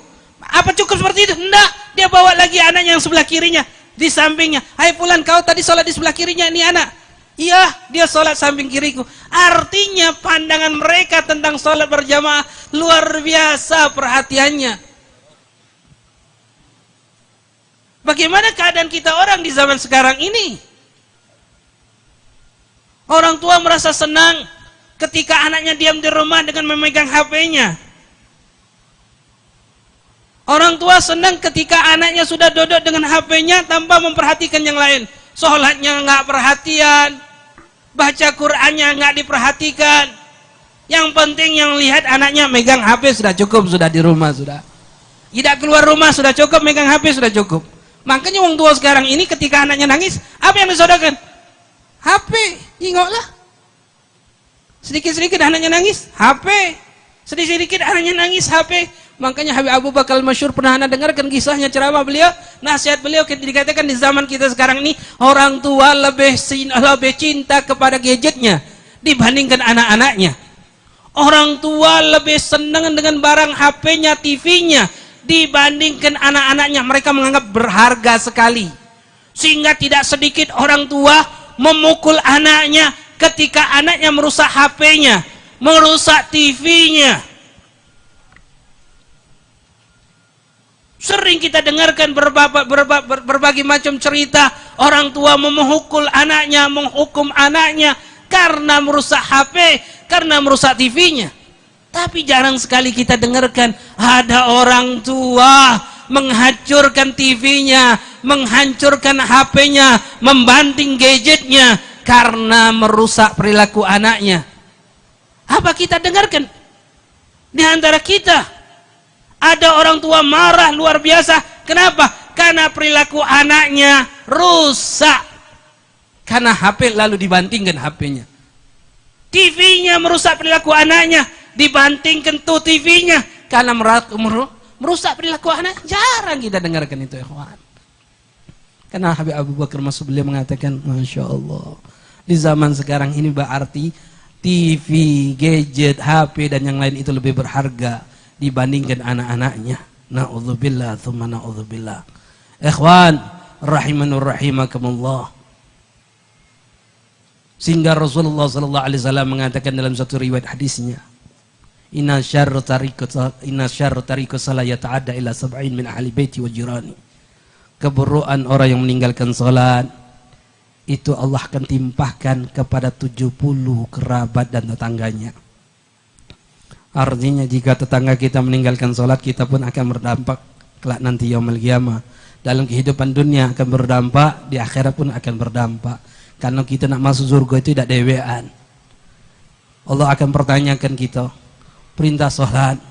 "Apa cukup seperti itu?" "Enggak, dia bawa lagi anak yang sebelah kirinya di sampingnya." "Hai fulan, kau tadi sholat di sebelah kirinya ini anak?" "Iya, dia sholat samping kiriku." Artinya pandangan mereka tentang sholat berjamaah luar biasa perhatiannya. Bagaimana keadaan kita orang di zaman sekarang ini? Orang tua merasa senang ketika anaknya diam di rumah dengan memegang HP-nya. Orang tua senang ketika anaknya sudah duduk dengan HP-nya tanpa memperhatikan yang lain. Sholatnya nggak perhatian, baca Qur'annya nggak diperhatikan. Yang penting yang lihat anaknya megang HP sudah cukup, sudah di rumah sudah. Tidak keluar rumah sudah cukup, megang HP sudah cukup. Makanya orang tua sekarang ini ketika anaknya nangis, apa yang disodakan? HP, ingoklah. Sedikit-sedikit anaknya nangis, HP. Sedikit-sedikit anaknya nangis, HP. Makanya Habib Abu Bakar Masyhur pernah anda dengarkan kisahnya ceramah beliau, nasihat beliau dikatakan di zaman kita sekarang ini orang tua lebih cinta kepada gadgetnya dibandingkan anak-anaknya. Orang tua lebih senang dengan barang HP-nya, TV-nya dibandingkan anak-anaknya. Mereka menganggap berharga sekali, sehingga tidak sedikit orang tua memukul anaknya ketika anaknya merusak HP-nya, merusak TV-nya. Sering kita dengarkan berbagai macam cerita orang tua memukul anaknya, menghukum anaknya karena merusak HP, karena merusak TV-nya. Tapi jarang sekali kita dengarkan ada orang tua menghancurkan TV-nya, menghancurkan HP-nya, membanting gadgetnya karena merusak perilaku anaknya. Apa kita dengarkan? Di antara kita ada orang tua marah luar biasa. Kenapa? Karena perilaku anaknya rusak. Karena HP lalu dibantingkan HP-nya. TV-nya merusak perilaku anaknya, dibantingkan tuh TV-nya karena merusak perilaku anak. Jarang kita dengarkan itu, ikhwan. Karena Habib Abu Bakar Masyhur beliau mengatakan, Masya Allah, di zaman sekarang ini berarti TV, gadget, HP dan yang lain itu lebih berharga dibandingkan anak-anaknya. Na'udzubillah, thumma na'udzubillah. Ikhwan rahimanur rahimakumullah. Sehingga Rasulullah sallallahu alaihi wasallam mengatakan dalam satu riwayat hadisnya, Inna syarra tariqus salat yata'adda ila 70 min ahli baiti wa jirani. Keburukan orang yang meninggalkan salat itu Allah akan timpahkan kepada 70 kerabat dan tetangganya. Artinya jika tetangga kita meninggalkan salat, kita pun akan berdampak kelak nanti yaumul qiyamah. Dalam kehidupan dunia akan berdampak, di akhirat pun akan berdampak. Karena kita nak masuk surga itu tidak dewean. Allah akan pertanyakan kita perintah salat.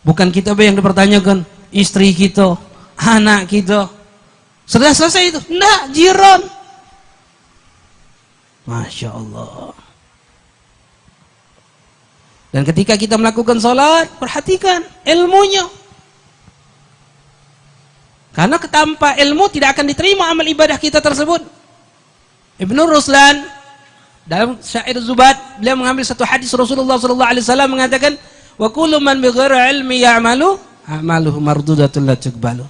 Bukan kita yang dipertanyakan, istri kita, anak kita. Sudah selesai itu? Enggak, jiran. Masya Allah. Dan ketika kita melakukan salat, perhatikan ilmunya. Karena tanpa ilmu tidak akan diterima amal ibadah kita tersebut. Ibnu Ruslan dalam syair Zubat, beliau mengambil satu hadis Rasulullah SAW mengatakan, wa kullu man bighairi ilmi ya'malu amaluhu mardudatun la tuqbalu.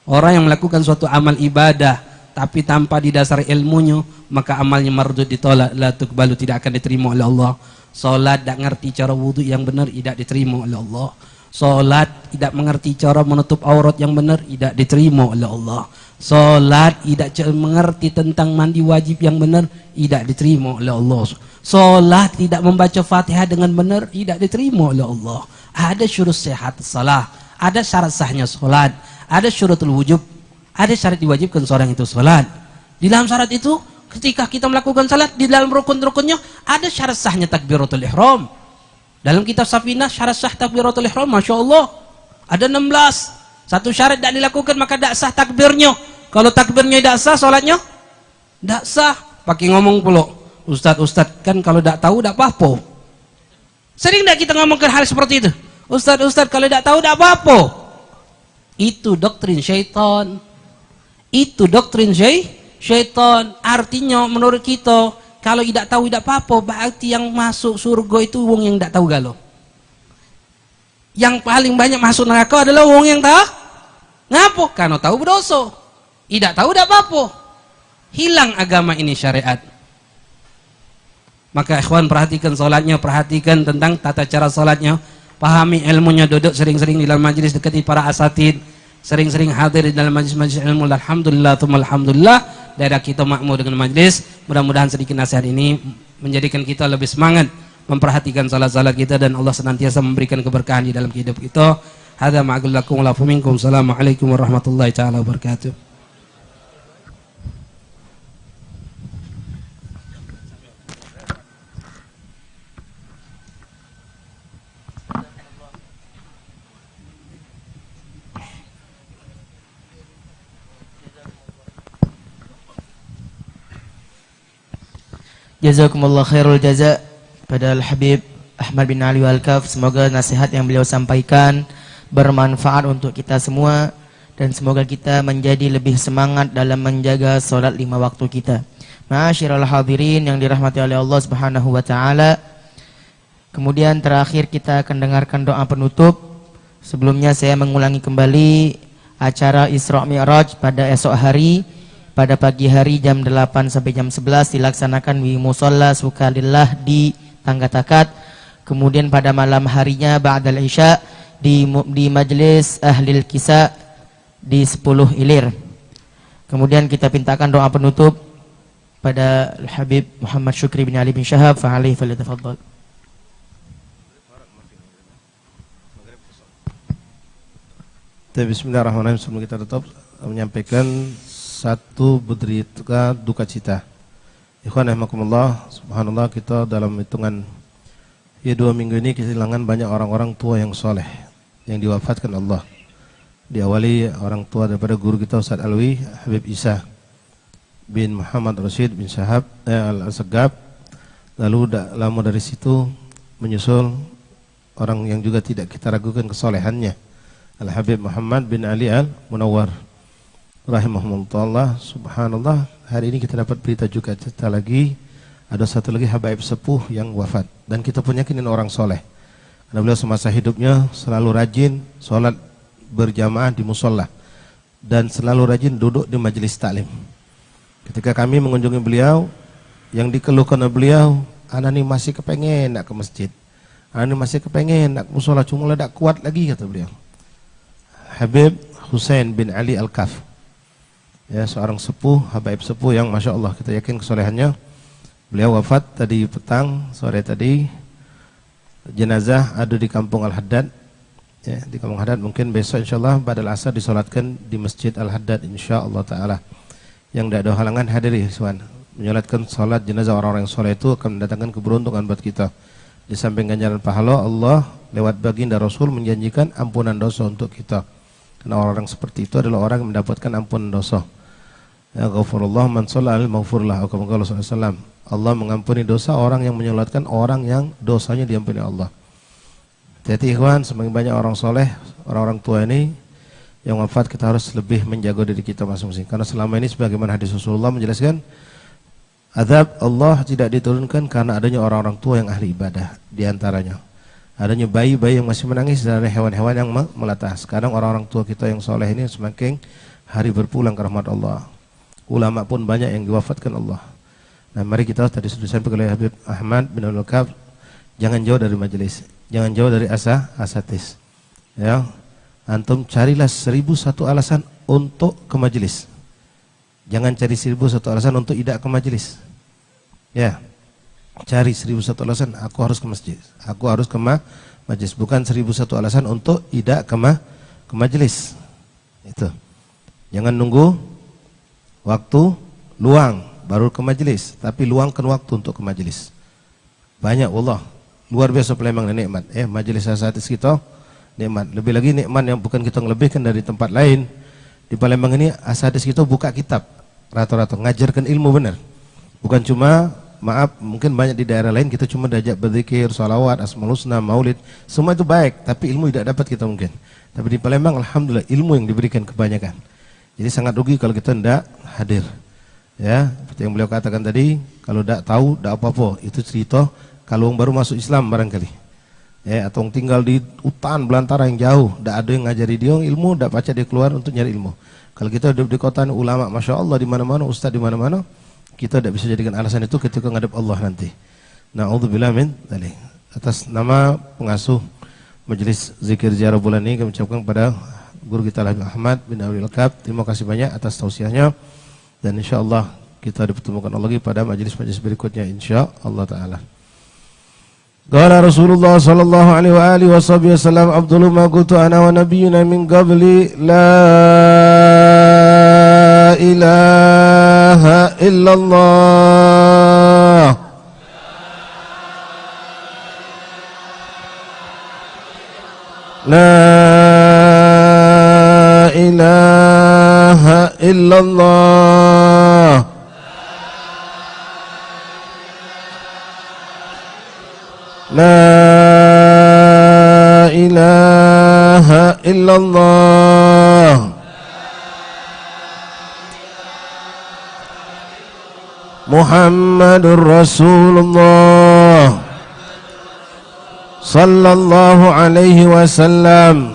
Orang yang melakukan suatu amal ibadah tapi tanpa didasari ilmunya, maka amalnya mardud, ditolak, la tuqbalu, tidak akan diterima oleh Allah. Salat tak ngerti cara wudu yang benar, tidak diterima oleh Allah. Salat tidak mengerti cara menutup aurat yang benar, tidak diterima oleh Allah. Salat tidak mengerti tentang mandi wajib yang benar, tidak diterima oleh Allah. Salat tidak membaca Fatihah dengan benar, tidak diterima oleh Allah. Ada syurut sehat salah, ada syarat sahnya salat, ada syurutul wujub, ada syarat diwajibkan seorang itu salat. Di dalam syarat itu, ketika kita melakukan salat, di dalam rukun-rukunnya ada syarat sahnya takbiratul ihram. Dalam kitab Safinah, syarat sah takbiratul ihram, Masya Allah, ada 16. Satu syarat tidak dilakukan, maka tidak sah takbirnya. Kalau takbirnya tidak sah, salatnya tidak sah. Pakai ngomong pula, Ustadz, kan kalau tidak tahu tidak apa-apa. Sering tidak kita ngomongkan hal seperti itu? Ustadz, kalau tidak tahu tidak apa-apa. Itu doktrin syaitan. Itu doktrin syaitan. Artinya menurut kita, kalau tidak tahu tidak apa-apa, berarti yang masuk surga itu wong yang tidak tahu galau. Yang paling banyak masuk neraka adalah wong yang tahu. Ngapa? Karena tahu berdosa. Tidak tahu tidak apa-apa. Hilang agama ini, syariat. Maka ikhwan, perhatikan salatnya, perhatikan tentang tata cara salatnya, pahami ilmunya, duduk sering-sering di dalam majlis, dekati para asatid, sering-sering hadir di dalam majlis-majlis ilmu. Alhamdulillah, alhamdulillah, daerah kita makmur dengan majlis. Mudah-mudahan sedikit nasihat ini menjadikan kita lebih semangat memperhatikan salat-salat kita, dan Allah senantiasa memberikan keberkahan di dalam hidup kita. Hadza ma'aqul lakum wa lafu minkum. Assalamualaikum warahmatullahi taala wabarakatuh. Jazakumullah khairul jaza pada Al-Habib Ahmad bin Ali Al-Kaf. Semoga nasihat yang beliau sampaikan bermanfaat untuk kita semua, dan semoga kita menjadi lebih semangat dalam menjaga solat 5 waktu kita. Ma'asyiral hadirin yang dirahmati oleh Allah Subhanahu wa taala. Kemudian terakhir kita akan dengarkan doa penutup. Sebelumnya saya mengulangi kembali acara Isra Mi'raj pada esok hari. Pada pagi hari jam 8 sampai jam 11 dilaksanakan di Musalla Sukalillah di Tangga Takat. Kemudian pada malam harinya ba'dal isya di Majelis Ahlil Kisah di 10 Ilir. Kemudian kita pintakan doa penutup pada Al-Habib Muhammad Syukri bin Ali bin Syahab, fa'alaihi falyatafaddal. Bismillahirrahmanirrahim. Sebelum kita tutup, menyampaikan satu berita duka cita. Ikhwan rahimakumullah, subhanallah, kita dalam hitungan 2 minggu ini kehilangan banyak orang-orang tua yang soleh yang diwafatkan Allah. Diawali orang tua daripada guru kita Ustaz Alwi Habib Isa bin Muhammad Rashid bin Syahab Al-Asgab. Lalu lama dari situ menyusul orang yang juga tidak kita ragukan kesolehannya, Al-Habib Muhammad bin Ali Al-Munawwar rahimahumullah. Subhanallah, hari ini kita dapat berita juga cerita lagi, ada satu lagi habaib sepuh yang wafat, dan kita pun yakin ini orang soleh karena beliau semasa hidupnya selalu rajin sholat berjamaah di musola dan selalu rajin duduk di majelis taklim. Ketika kami mengunjungi beliau, yang dikeluhkan oleh beliau, anak ini masih kepengen nak ke masjid, anak ini masih kepengen nak ke musola, cuma tidak kuat lagi, kata beliau. Habib Husain bin Ali Al-Kaf, ya, seorang sepuh, habaib sepuh yang Masya Allah kita yakin kesolehannya. Beliau wafat tadi petang, sore tadi. Jenazah ada di kampung Al-Haddad, ya, di kampung Haddad. Mungkin besok insyaAllah badal asar disolatkan di Masjid Al-Haddad insyaAllah ta'ala. Yang tidak ada halangan hadiri, Tuhan. Menyolatkan salat jenazah orang-orang yang soleh itu akan mendatangkan keberuntungan buat kita. Di samping ganjaran pahala, Allah lewat baginda Rasul menjanjikan ampunan dosa untuk kita. Karena orang-orang seperti itu adalah orang yang mendapatkan ampunan dosa. Ya, ghafurullah man shalla alaihi maghfurlah. Allah mengampuni dosa orang yang menyolatkan orang yang dosanya diampuni Allah. Jadi ikhwan, semakin banyak orang soleh, orang-orang tua ini yang wafat, kita harus lebih menjaga diri kita masing-masing. Karena selama ini sebagaimana hadis Rasulullah menjelaskan, azab Allah tidak diturunkan karena adanya orang-orang tua yang ahli ibadah. Di antaranya adanya bayi-bayi yang masih menangis dan ada hewan-hewan yang melata. Sekarang orang-orang tua kita yang soleh ini semakin hari berpulang ke rahmat Allah. Ulama pun banyak yang diwafatkan Allah. Nah, mari kita, tadi sudah disampaikan oleh Habib Ahmad bin Abdul Wahab, jangan jauh dari majelis, jangan jauh dari asatis. Ya, antum carilah 1001 alasan untuk ke majelis. Jangan cari 1001 alasan untuk tidak ke majelis. Ya, cari 1001 alasan, aku harus ke masjid, aku harus ke majelis, bukan 1001 alasan untuk tidak ke majelis. Itu. Jangan nunggu waktu luang baru ke majelis, tapi luangkan waktu untuk ke majelis. Banyak, wallah, luar biasa Palembang nikmat. Majelis asatis kita nikmat. Lebih lagi nikmat yang bukan kita ngelebihkan dari tempat lain. Di Palembang ini asatis kita buka kitab rata-rata, ngajarkan ilmu benar. Bukan cuma, maaf, mungkin banyak di daerah lain kita cuma diajak berzikir, salawat, asmaul husna, maulid, semua itu baik, tapi ilmu tidak dapat kita mungkin. Tapi di Palembang alhamdulillah ilmu yang diberikan kebanyakan. Jadi sangat rugi kalau kita tidak hadir. Ya, seperti yang beliau katakan tadi, kalau tidak tahu tidak apa-apa, itu cerita kalau orang baru masuk Islam barangkali. Ya, atau tinggal di hutan belantara yang jauh, tidak ada yang ngajari dia ilmu, tidak baca dia keluar untuk nyari ilmu. Kalau kita hidup di kota ulama, masya Allah di mana-mana, ustaz di mana-mana, kita tidak bisa jadikan alasan itu ketika ngadep Allah nanti. Na'udzubillah min dzalik. Atas nama pengasuh Majelis Zikir Ziarah bulan ini kami ucapkan kepada guru kita Habib Ahmad bin Abdul Wahab, terima kasih banyak atas tausiahnya, dan insyaallah kita dipertemukan lagi pada majelis-majelis berikutnya insyaallah taala. Qala Rasulullah sallallahu alaihi wa alihi wasallam, afdalu ma qultu ana wa nabiyyuna min qabli la ilaha illallah la ilaha illallah la ilaha illallah Muhammadur Rasulullah sallallahu alaihi wasallam.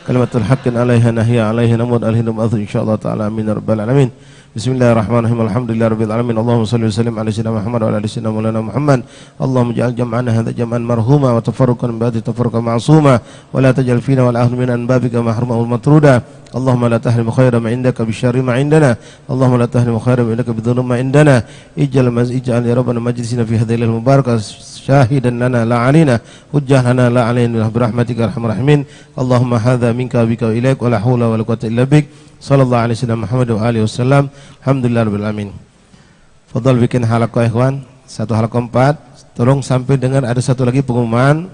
Kalimatul haqqin alaiha nahya alaihi namud alaihi namudhu insyaallah ta'ala amin rabbal alamin. Bismillahirrahmanirrahim. Alhamdulillah rabbil alamin. Allahumma salli wa sallim ala sayyidina Muhammad wa ala ali sayyidina maulana Muhammad. Allahumma ja'al jam'ana hadha jam'an marhuma wa tafarruqan min ba'di tafarruqan ma'suma wa la taj'al fina wa la ahlu min anbabika mahruma wal matruda. Allahumma la tahrim khairan ma indaka bi syarri ma indana. Allahumma la tahrim khairan ma indaka bi dhulmi ma indana. Ij'al ya rabbana majlisina fi hadhihi al-mubarakah syahidan lana la alina hujjah lana la alaina bi rahmatika arhamar rahimin. Allahumma hadha minka bika wa ilaik wa la haula wa la quwwata illa bik. Sallallahu alaihi wasallam Muhammad wa alihi wasallam. Alhamdulillah rabbil alamin. Fadhal bikin halaqah ikhwan, satu halaqah 4. Tolong sampai dengan ada satu lagi pengumuman